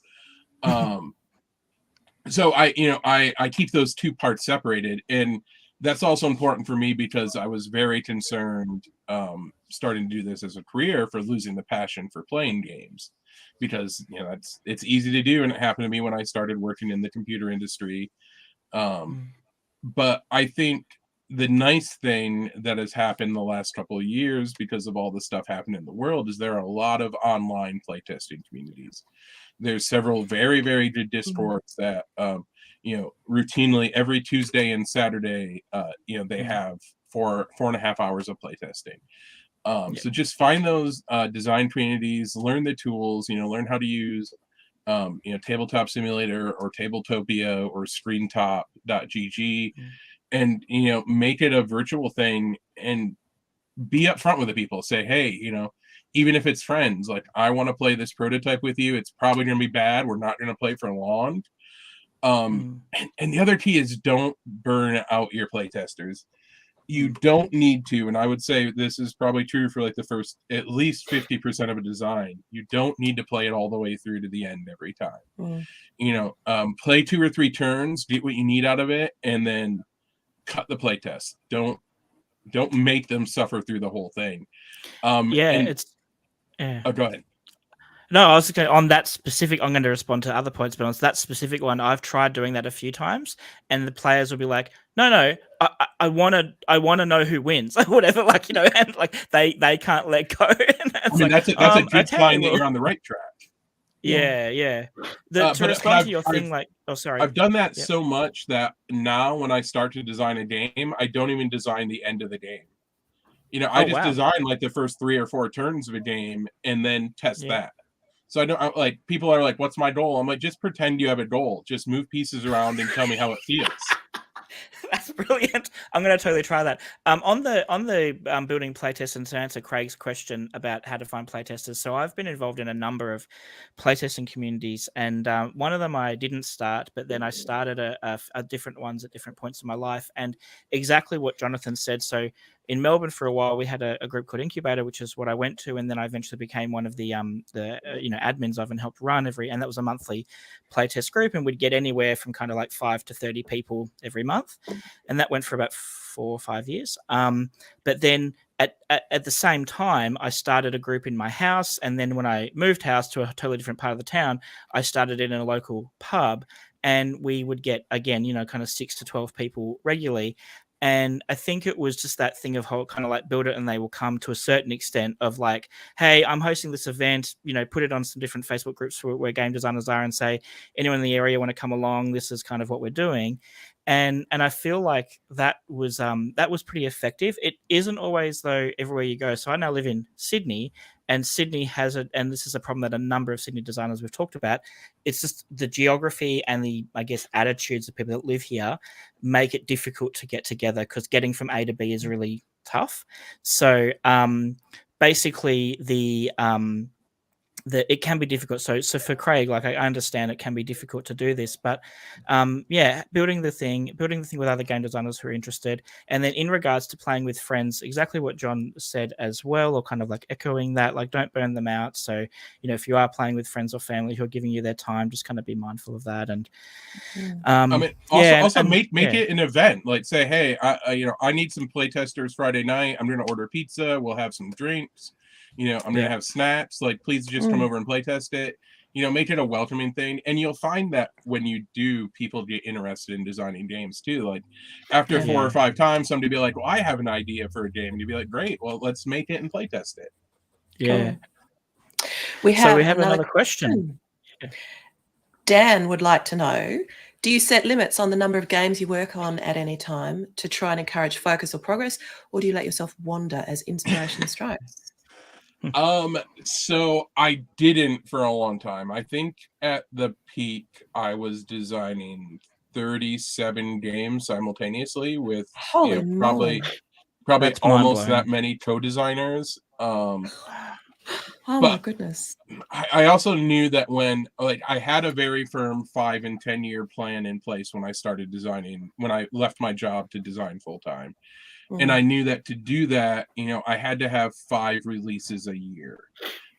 So I keep those two parts separated, and that's also important for me because I was very concerned starting to do this as a career for losing the passion for playing games, because it's easy to do, and it happened to me when I started working in the computer industry. But I think the nice thing that has happened the last couple of years, because of all the stuff happening in the world, is there are a lot of online playtesting communities. There's several very, very good Discords that, routinely every Tuesday and Saturday, they have 4.5 hours of playtesting. So just find those design communities, learn the tools, learn how to use, Tabletop Simulator or Tabletopia or ScreenTop.gg, and, make it a virtual thing and be upfront with the people. Say, hey, even if it's friends, like, I want to play this prototype with you. It's probably going to be bad. We're not going to play for long. And the other key is don't burn out your playtesters. You don't need to, and I would say this is probably true for like the first at least 50% of a design. You don't need to play it all the way through to the end every time. Play 2 or 3 turns, get what you need out of it, and then cut the playtest. Don't make them suffer through the whole thing. Oh, go ahead. No, I was going on that specific. I'm going to respond to other points, but on that specific one, I've tried doing that a few times, and the players will be like, "No, I want to know who wins, or whatever." Like, and like they can't let go. That's a good sign that you're on the right track. Yeah. To respond to your thing, sorry, I've done that so much that now when I start to design a game, I don't even design the end of the game. I just design like the first 3 or 4 turns of a game and then test that. So like people are like, "What's my goal?" I'm like, just pretend you have a goal. Just move pieces around and tell me how it feels. That's brilliant. I'm going to totally try that. On the building playtest, and to answer Craig's question about how to find playtesters. So I've been involved in a number of playtesting communities, and one of them I didn't start, but then I started a different ones at different points in my life. And exactly what Jonathan said. So in Melbourne for a while, we had a group called Incubator, which is what I went to, and then I eventually became one of the admins of and helped run and that was a monthly playtest group, and we'd get anywhere from kind of like 5 to 30 people every month, and that went for about 4 or 5 years. But then at the same time, I started a group in my house, and then when I moved house to a totally different part of the town, I started it in a local pub, and we would get, again, kind of 6 to 12 people regularly. And I think it was just that thing of how kind of like build it and they will come to a certain extent of like, hey, I'm hosting this event, put it on some different Facebook groups where game designers are and say, anyone in the area want to come along? This is kind of what we're doing. and I feel like that was pretty effective. It isn't always though everywhere you go. So I now live in Sydney, and Sydney has and this is a problem that a number of Sydney designers we've talked about. It's just the geography and the, I guess, attitudes of people that live here make it difficult to get together, because getting from A to B is really tough. So basically it can be difficult. So for Craig, like I understand it can be difficult to do this, but building the thing with other game designers who are interested. And then in regards to playing with friends, exactly what John said as well, or kind of like echoing that, like don't burn them out. So, if you are playing with friends or family who are giving you their time, just kind of be mindful of that. And make it an event. Like say, hey, I need some playtesters Friday night. I'm going to order pizza. We'll have some drinks. I'm going to have snacks. Like, please just come over and play test it. Make it a welcoming thing. And you'll find that when you do, people get interested in designing games too. Like after 4 or 5 times, somebody be like, well, I have an idea for a game. And you'd be like, great, well, let's make it and play test it. Yeah. Cool. We have another question. Dan would like to know, do you set limits on the number of games you work on at any time to try and encourage focus or progress, or do you let yourself wander as inspiration strikes? So I didn't for a long time. I think at the peak I was designing 37 games simultaneously with probably That's almost that many co-designers. My goodness. I also knew that when I had a very firm 5 and 10 year plan in place when I started designing, when I left my job to design full time. And I knew that to do that, I had to have 5 releases a year.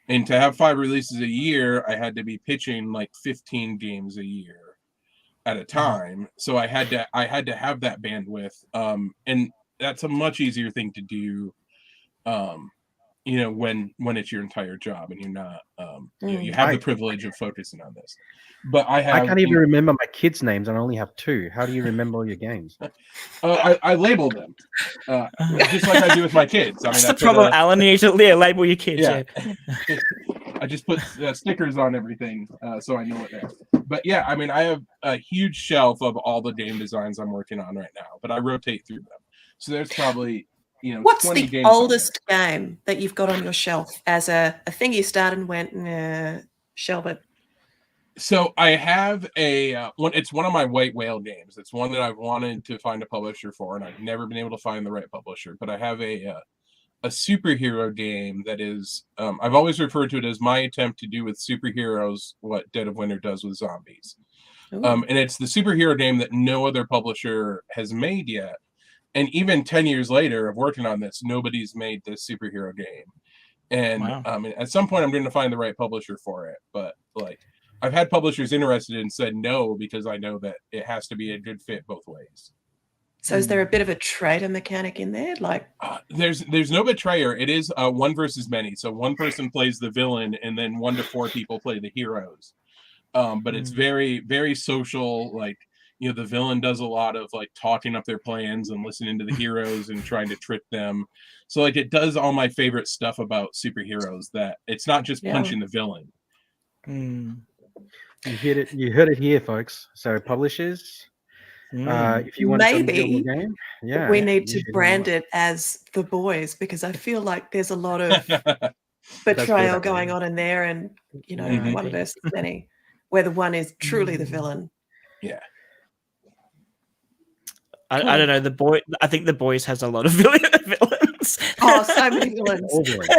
And to have 5 releases a year, I had to be pitching like 15 games a year at a time. So I had to have that bandwidth. And that's a much easier thing to do, when it's your entire job and you're not, you have the privilege of focusing on this. But I can't even remember my kids' names, and I only have 2. How do you remember all your games? I label them, just like I do with my kids. I mean, that's the problem, Alan. You need to label your kids. Yeah. I just put stickers on everything, so I know it there. But yeah, I mean, I have a huge shelf of all the game designs I'm working on right now, but I rotate through them. So there's probably what's 20 the games oldest game that you've got on your shelf as a thing you started and went, nah, shelve it? So I have it's one of my white whale games. It's one that I've wanted to find a publisher for, and I've never been able to find the right publisher. But I have a superhero game that is, I've always referred to it as my attempt to do with superheroes what Dead of Winter does with zombies. And it's the superhero game that no other publisher has made yet. And even 10 years later of working on this, nobody's made this superhero game. And at some point I'm going to find the right publisher for it. But I've had publishers interested and said no, because I know that it has to be a good fit both ways. So is there a bit of a traitor mechanic in there? There's no betrayer. It is 1 versus many. So one person plays the villain, and then 1 to 4 people play the heroes. But it's very, very social. The villain does a lot of talking up their plans and listening to the heroes and trying to trick them. So it does all my favorite stuff about superheroes, that it's not just punching the villain. You heard it here, folks. So publishers, if you want maybe to game, we need to brand it as The Boys, because I feel like there's a lot of betrayal going on in there, and 1 versus many, where the one is truly the villain. Yeah. I don't know. I think The Boys has a lot of villains. Oh, so many villains.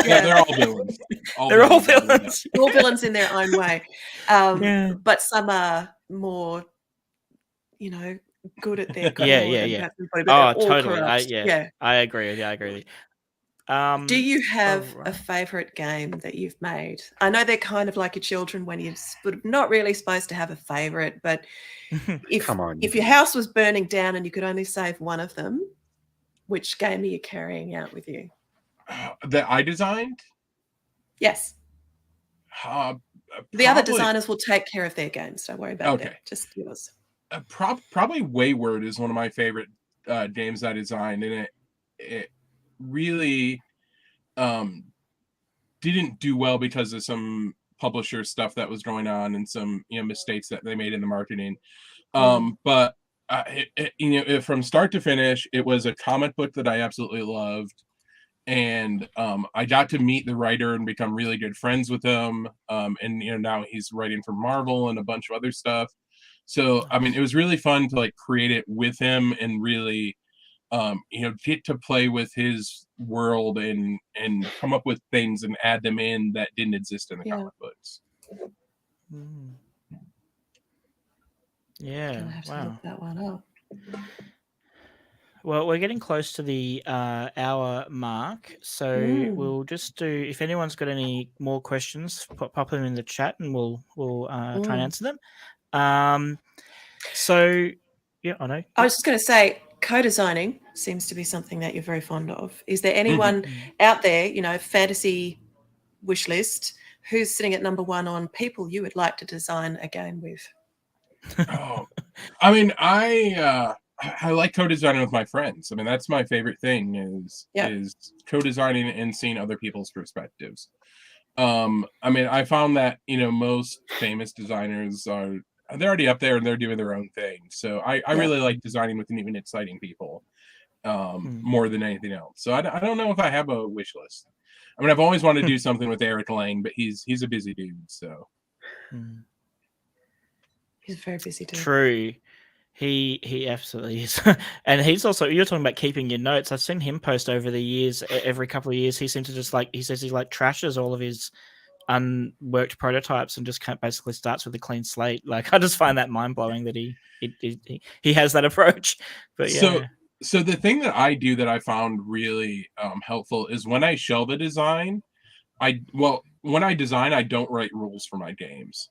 Yeah, they're all villains. They're all villains. All villains in their own way. But some are more, good at their core. Yeah. Oh, totally. I agree with you. Do you have a favorite game that you've made? I know they're kind of like your children, when you're sort of not really supposed to have a favorite, but if your house was burning down and you could only save one of them, which game are you carrying out with you? That I designed? Yes. The other designers will take care of their games. Don't worry about it. Just yours. Probably Wayward is one of my favorite games I designed, and it really didn't do well because of some publisher stuff that was going on and some mistakes that they made in the marketing. But from start to finish, it was a comic book that I absolutely loved. And I got to meet the writer and become really good friends with him. And now he's writing for Marvel and a bunch of other stuff. So I mean, it was really fun to like create it with him and really, get to play with his world and come up with things and add them in that didn't exist in the comic books. Mm. Yeah, I'll have to wow. look that one up. Well, we're getting close to the hour mark, so we'll just do. If anyone's got any more questions, pop them in the chat, and we'll try and answer them. So, yeah, I know. I was just going to say, co-designing seems to be something that you're very fond of. Is there anyone out there, fantasy wish list, who's sitting at number one on people you would like to design a game with? I mean, I like co-designing with my friends. I mean, that's my favorite thing is co-designing and seeing other people's perspectives. I mean, I found that most famous designers they're already up there and they're doing their own thing. So I really like designing with new and exciting people more than anything else. So I don't know if I have a wish list. I mean, I've always wanted to do something with Eric Lang, but he's a busy dude. So he's a very busy dude. True. He absolutely is. And he's also, you're talking about keeping your notes. I've seen him post over the years, every couple of years, he seems to just he says he trashes all of his unworked prototypes and just basically starts with a clean slate. Like, I just find that mind blowing that he has that approach. But yeah. So the thing that I do that I found really helpful is when I shelve a design, when I design, I don't write rules for my games.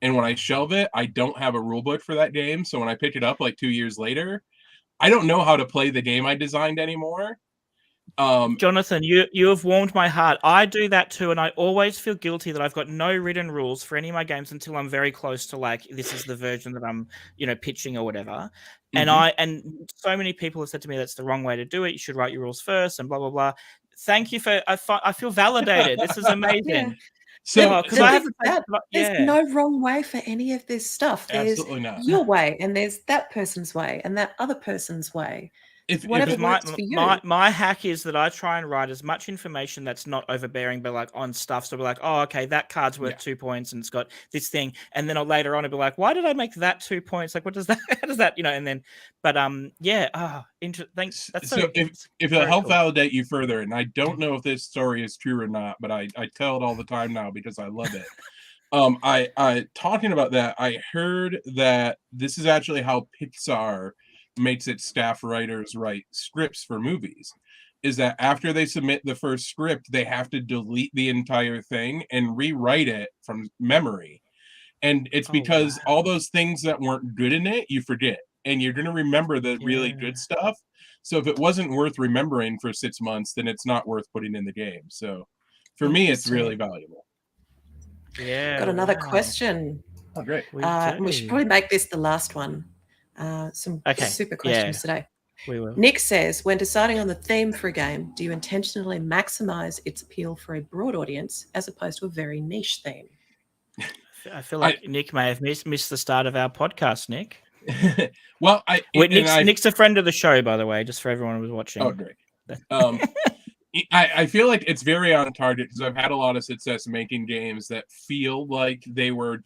And when I shelve it, I don't have a rule book for that game. So when I pick it up like 2 years later, I don't know how to play the game I designed anymore. Jonathan, you have warmed my heart. I do that too, and I always feel guilty that I've got no written rules for any of my games until I'm very close to this is the version that I'm pitching or whatever. And so many people have said to me that's the wrong way to do it. You should write your rules first and blah blah blah. Thank you for I feel validated. This is amazing. So there's no wrong way for any of this stuff. There's your way, and there's that person's way, and that other person's way. Whatever works for you. My hack is that I try and write as much information that's not overbearing, but on stuff. So we're like, oh, okay, that card's worth 2 points, and it's got this thing, and then later on, I'll be like, why did I make that 2 points? Like, what does that? How does that? And then, but thanks. That's so. If it'll help validate you further, and I don't know if this story is true or not, but I tell it all the time now because I love it. I talking about that, I heard that this is actually how Pixar makes its staff writers write scripts for movies, is that after they submit the first script, they have to delete the entire thing and rewrite it from memory. And it's because all those things that weren't good in it, you forget, and you're going to remember the really good stuff. So if it wasn't worth remembering for 6 months, then it's not worth putting in the game. So for me, it's really valuable. Yeah. Got another question. Oh, great. We should probably make this the last one. Some super questions today. We will. Nick says, when deciding on the theme for a game, do you intentionally maximize its appeal for a broad audience as opposed to a very niche theme? I feel like Nick may have missed the start of our podcast, Nick. Well, Nick's a friend of the show, by the way, just for everyone who was watching. Oh, great. I feel like it's very on target because I've had a lot of success making games that feel like they were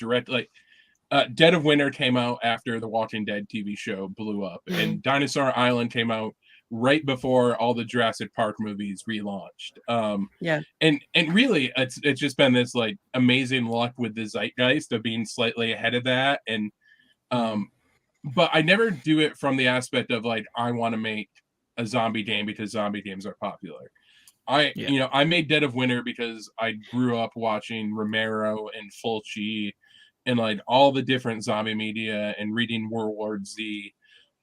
Dead of Winter came out after the Walking Dead TV show blew up, and Dinosaur Island came out right before all the Jurassic Park movies relaunched. And really, it's just been this amazing luck with the zeitgeist of being slightly ahead of that, and but I never do it from the aspect of I want to make a zombie game because zombie games are popular. I made Dead of Winter because I grew up watching Romero and Fulci and all the different zombie media and reading World War Z.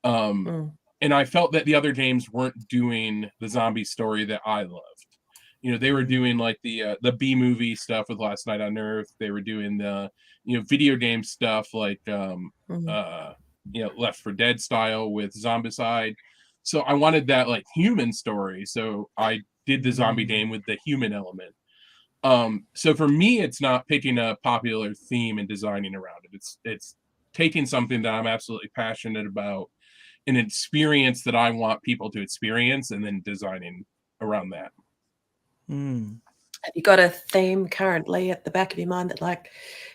And I felt that the other games weren't doing the zombie story that I loved. They were doing the B movie stuff with Last Night on Earth. They were doing the, video game stuff Left 4 Dead style with Zombicide. So I wanted that human story. So I did the zombie game with the human element. So for me, it's not picking a popular theme and designing around it. It's taking something that I'm absolutely passionate about an experience that I want people to experience, and then designing around that. Have you got a theme currently at the back of your mind that like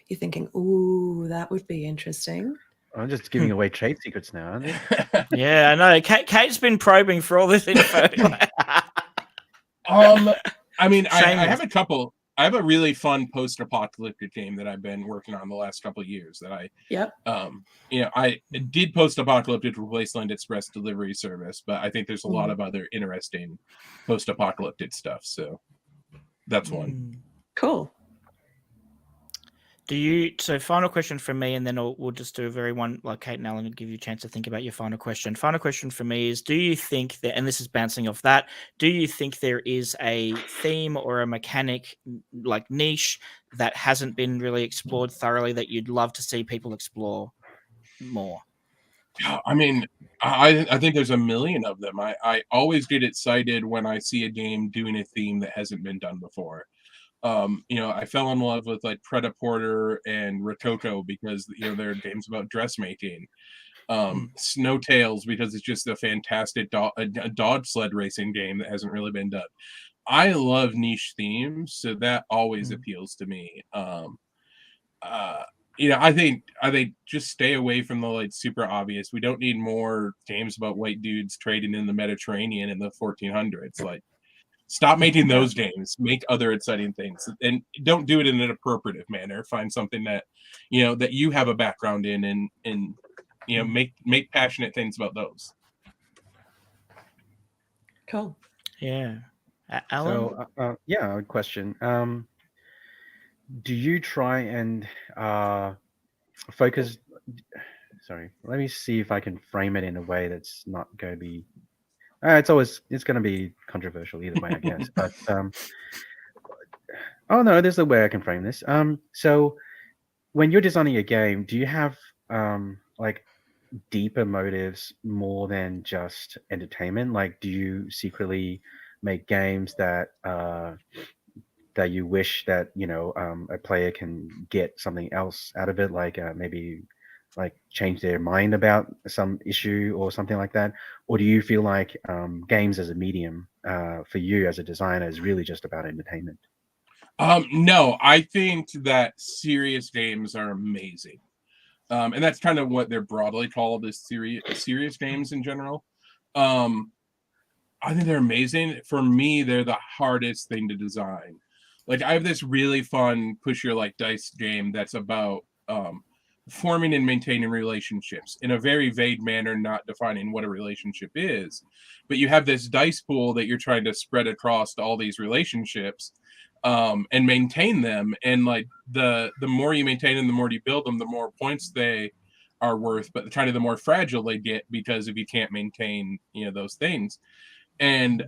you're thinking, ooh, that would be interesting? I'm just giving away trade secrets now, aren't they? Yeah, I know. Kate's been probing for all this info. I mean, I have a couple. I have a really fun post-apocalyptic game that I've been working on the last couple of years. That I did post-apocalyptic with Wasteland Express delivery service, but I think there's a lot of other interesting post-apocalyptic stuff. So that's one. Cool. So final question from me, and then we'll just do a very one, like Kate and Alan, will give you a chance to think about your final question. Final question for me is, do you think that, and this is bouncing off that, do you think there is a theme or a mechanic, like niche, that hasn't been really explored thoroughly that you'd love to see people explore more? I mean, I think there's a million of them. I always get excited when I see a game doing a theme that hasn't been done before. I fell in love with like Predaporter and Rococo because they're games about dressmaking. Snowtails because it's just a fantastic dodge sled racing game that hasn't really been done. I love niche themes, so that always appeals to me. I think just stay away from the like super obvious. We don't need more games about white dudes trading in the Mediterranean in the 1400s. Like, stop making those games. Make other exciting things, and don't do it in an appropriate manner. Find something that that you have a background in, and make passionate things about those. Cool. Yeah. Alan? So a question. Do you try and focus? Sorry, let me see if I can frame it in a way that's not going to be. It's going to be controversial either way, I guess. But oh no, there's a way I can frame this. So when you're designing a game, do you have like deeper motives more than just entertainment? Like, do you secretly make games that you wish that a player can get something else out of it, like maybe like change their mind about some issue or something like that? Or do you feel like games as a medium for you as a designer is really just about entertainment? No, I think that serious games are amazing. And that's kind of what they're broadly called, is serious games in general. I think they're amazing. For me, they're the hardest thing to design. Like, I have this really fun push your like dice game that's about forming and maintaining relationships in a very vague manner, not defining what a relationship is. But you have this dice pool that you're trying to spread across all these relationships and maintain them. And like the more you maintain them, the more you build them, the more points they are worth, but kind of the more fragile they get, because if you can't maintain those things. And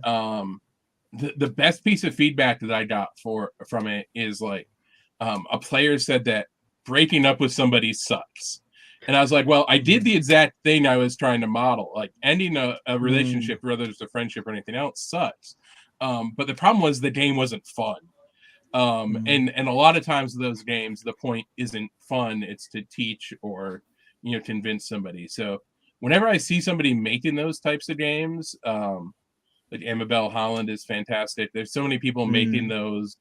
the best piece of feedback that I got from it is like a player said that breaking up with somebody sucks. And I was like, well, I did the exact thing I was trying to model. Like, ending a relationship, whether it's a friendship or anything else, sucks. But the problem was the game wasn't fun. And a lot of times those games, the point isn't fun. It's to teach or, convince somebody. So whenever I see somebody making those types of games, like Amabel Holland is fantastic. There's so many people making those,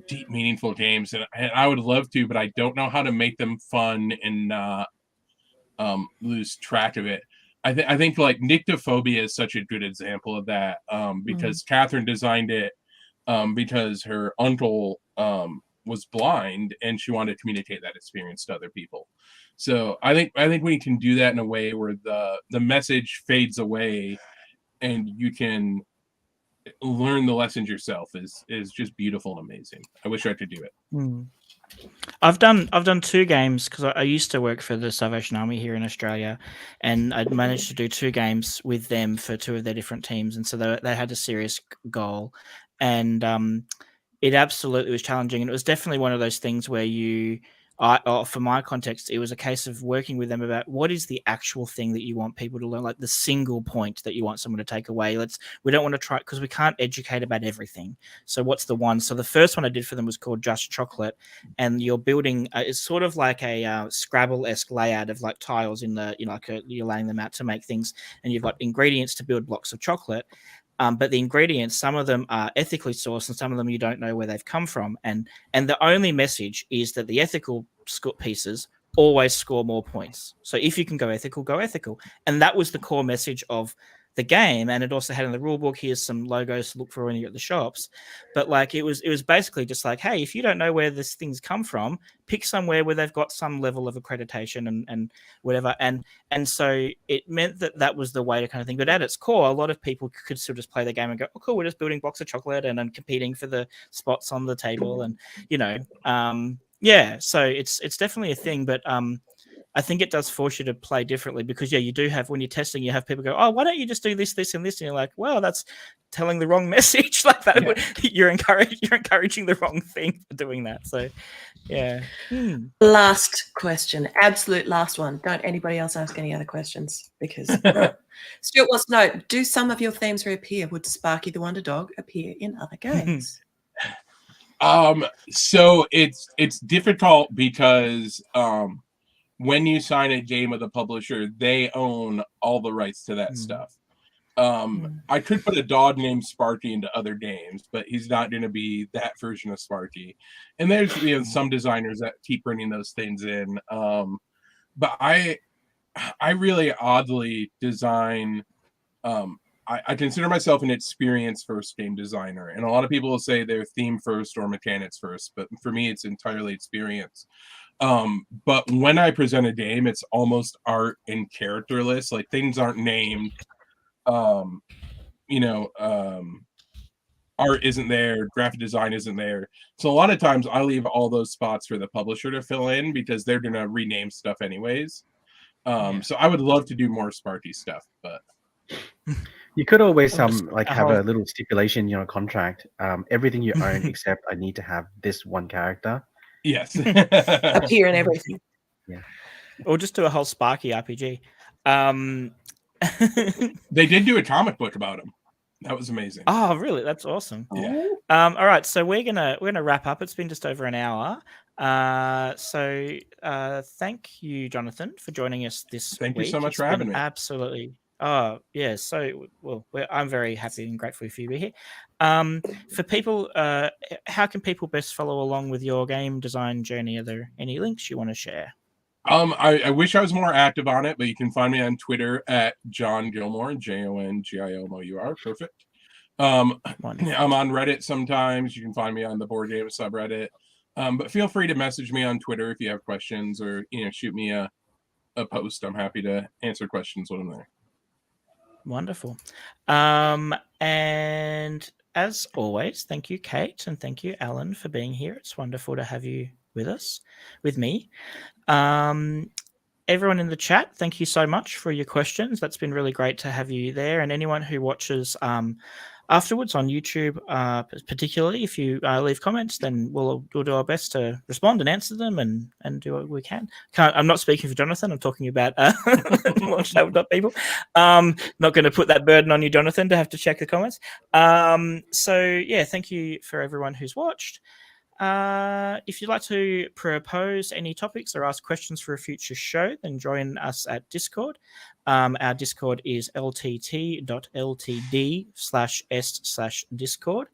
deep, meaningful games, and I would love to, but I don't know how to make them fun and not lose track of it. I think like Nyctophobia is such a good example of that, because Catherine designed it because her uncle was blind and she wanted to communicate that experience to other people. So I think we can do that in a way where the message fades away and you can learn the lessons yourself is just beautiful and amazing. I wish I could do it. I've done 2 games because I used to work for the Salvation Army here in Australia, and I managed to do 2 games with them for 2 of their different teams, and so they had a serious goal, and it absolutely was challenging, and it was definitely one of those things where you for my context, it was a case of working with them about what is the actual thing that you want people to learn, like the single point that you want someone to take away. We don't want to try, because we can't educate about everything. So what's the one? So the first one I did for them was called Just Chocolate, and you're building, it's sort of like a Scrabble-esque layout of like tiles in the, you're laying them out to make things, and you've got ingredients to build blocks of chocolate. But the ingredients, some of them are ethically sourced and some of them you don't know where they've come from. And the only message is that the ethical pieces always score more points. So if you can go ethical, go ethical. And that was the core message of the game. And it also had in the rule book, here's some logos to look for when you're at the shops. But like it was basically just like, hey, if you don't know where this thing's come from, pick somewhere where they've got some level of accreditation and whatever. And so it meant that was the way to kind of think. But at its core, a lot of people could still just play the game and go, oh, cool, we're just building blocks of chocolate and competing for the spots on the table. And, so it's definitely a thing. But I think it does force you to play differently because, you do have, when you're testing, you have people go, oh, why don't you just do this, this, and this? And you're like, well, that's telling the wrong message. Like that, you're encouraging the wrong thing for doing that. So, yeah. Last question, absolute last one. Don't anybody else ask any other questions because Stuart wants to know, do some of your themes reappear? Would Sparky the Wonder Dog appear in other games? So it's difficult because when you sign a game with a publisher, they own all the rights to that stuff. I could put a dog named Sparky into other games, but he's not going to be that version of Sparky. And there's some designers that keep bringing those things in. But I really oddly design. I consider myself an experience first game designer, and a lot of people will say they're theme first or mechanics first, but for me, it's entirely experience. But when I present a game, it's almost art and characterless. Like things aren't named. Art isn't there, graphic design isn't there. So a lot of times I leave all those spots for the publisher to fill in because they're gonna rename stuff anyways. So I would love to do more Sparky stuff, but you could always have a little stipulation, contract. Everything you own except I need to have this one character. Yes. Appear in everything. Yeah. Or just do a whole Sparky RPG. They did do a comic book about him. That was amazing. Oh, really? That's awesome. Yeah. All right, so we're gonna wrap up. It's been just over an hour. Thank you, Jonathan, for joining us this week. Thank you so much for having me. Absolutely. Oh, yeah. So, I'm very happy and grateful for you to be here. For people, how can people best follow along with your game design journey? Are there any links you want to share? I wish I was more active on it, but you can find me on Twitter at John Gilmour, JonGilmour. Perfect. I'm on Reddit sometimes. You can find me on the Board Game subreddit. But feel free to message me on Twitter if you have questions or shoot me a post. I'm happy to answer questions when I'm there. Wonderful. And as always, thank you, Kate, and thank you, Alan, for being here. It's wonderful to have you with me. Everyone in the chat, thank you so much for your questions. That's been really great to have you there. And anyone who watches afterwards on YouTube, particularly, if you leave comments, then we'll do our best to respond and answer them and do what we can. I'm not speaking for Jonathan. I'm talking about launch table people. Not going to put that burden on you, Jonathan, to have to check the comments. Thank you for everyone who's watched. If you'd like to propose any topics or ask questions for a future show, then join us at Discord. Our Discord is ltt.ltd/s/discord.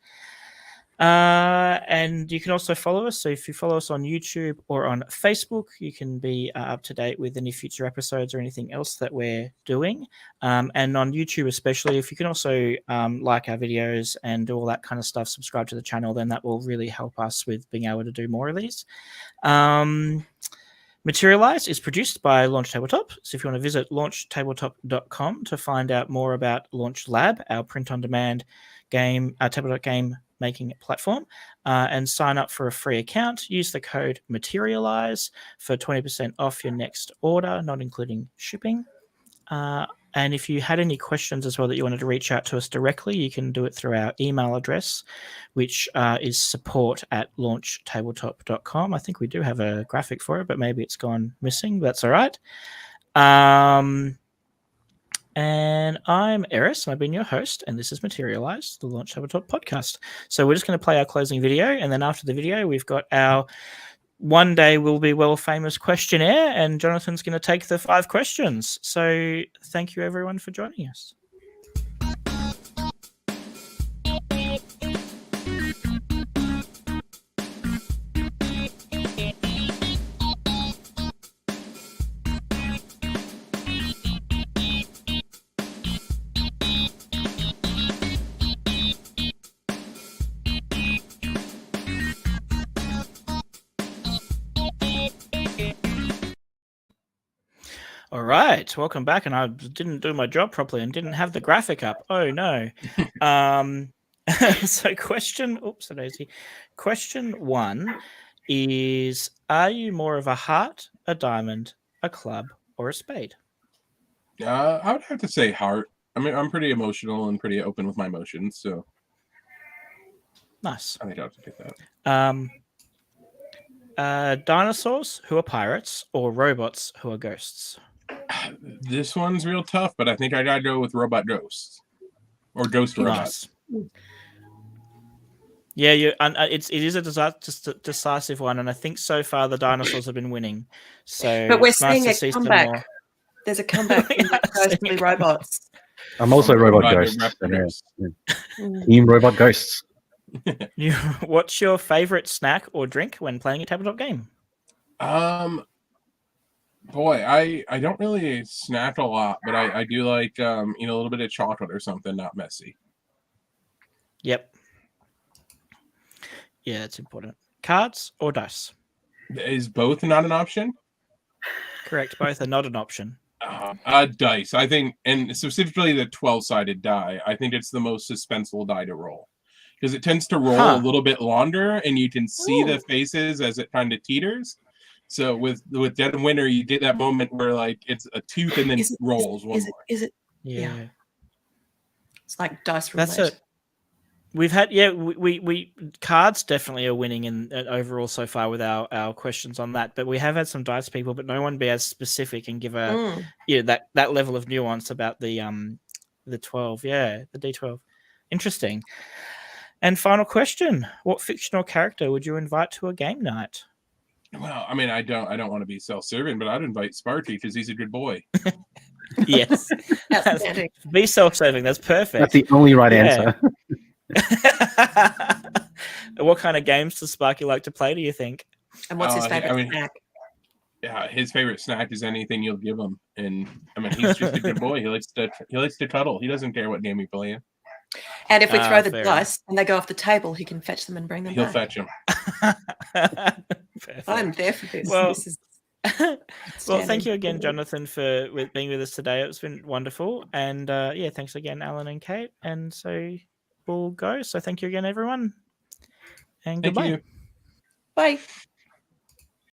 And you can also follow us. So if you follow us on YouTube or on Facebook, you can be up to date with any future episodes or anything else that we're doing. And on YouTube especially, if you can also like our videos and do all that kind of stuff, subscribe to the channel, then that will really help us with being able to do more of these. Materialise is produced by Launch Tabletop. So if you want to visit launchtabletop.com to find out more about Launch Lab, our print-on-demand tabletop game making platform, and sign up for a free account, use the code Materialise for 20% off your next order, not including shipping. And if you had any questions as well that you wanted to reach out to us directly, you can do it through our email address, which is support@launchtabletop.com. I think we do have a graphic for it, but maybe it's gone missing. That's all right. And I'm Eris, and I've been your host, and this is Materialise, the Launch Tabletop podcast. So we're just going to play our closing video, and then after the video, we've got our One Day Will Be Well famous questionnaire, and Jonathan's going to take the 5 questions. So thank you, everyone, for joining us. All right, welcome back. And I didn't do my job properly and didn't have the graphic up. Oh no. So question 1 is: are you more of a heart, a diamond, a club, or a spade? I would have to say heart. I mean, I'm pretty emotional and pretty open with my emotions, so nice. I think I'll have to get that. Dinosaurs who are pirates or robots who are ghosts? This one's real tough, but I think I gotta go with robot ghosts or ghost robots. Yeah, it is a decisive one, and I think so far the dinosaurs have been winning. So, but we're seeing a comeback. There's a comeback in ghostly robots. I'm also robot ghosts. Team robot ghosts. What's your favorite snack or drink when playing a tabletop game? Boy, I don't really snack a lot, but I do like a little bit of chocolate or something, not messy. Yep. Yeah, it's important. Cards or dice? Is both not an option? Correct, both are not an option. Dice, I think, and specifically the 12-sided die, I think it's the most suspenseful die to roll. Because it tends to roll a little bit longer, and you can see the faces as it kind of teeters. So with Dead of Winter, you get that moment where like it's a tooth and then rolls one more. Is it? Yeah. It's like dice roulette. That's it. We've had we cards definitely are winning in overall so far with our questions on that. But we have had some dice people, but no one be as specific and give that level of nuance about the 12. Yeah, the D12. Interesting. And final question: what fictional character would you invite to a game night? Well, I mean, I don't want to be self-serving, but I'd invite Sparky because he's a good boy. Yes, be self-serving. That's perfect. That's the only right answer. What kind of games does Sparky like to play, do you think? And what's his favorite snack? Yeah, his favorite snack is anything you'll give him. And I mean, he's just a good boy. He likes to cuddle. He doesn't care what game we play in. And if we throw the dice and they go off the table, he can fetch them and bring them He'll back. fetch them. I'm there for this. Well, this is well, thank you again, Jonathan, for being with us today. It's been wonderful. And thanks again, Alan and Kate. And so we'll go. So thank you again, everyone. And goodbye. Thank you. Bye.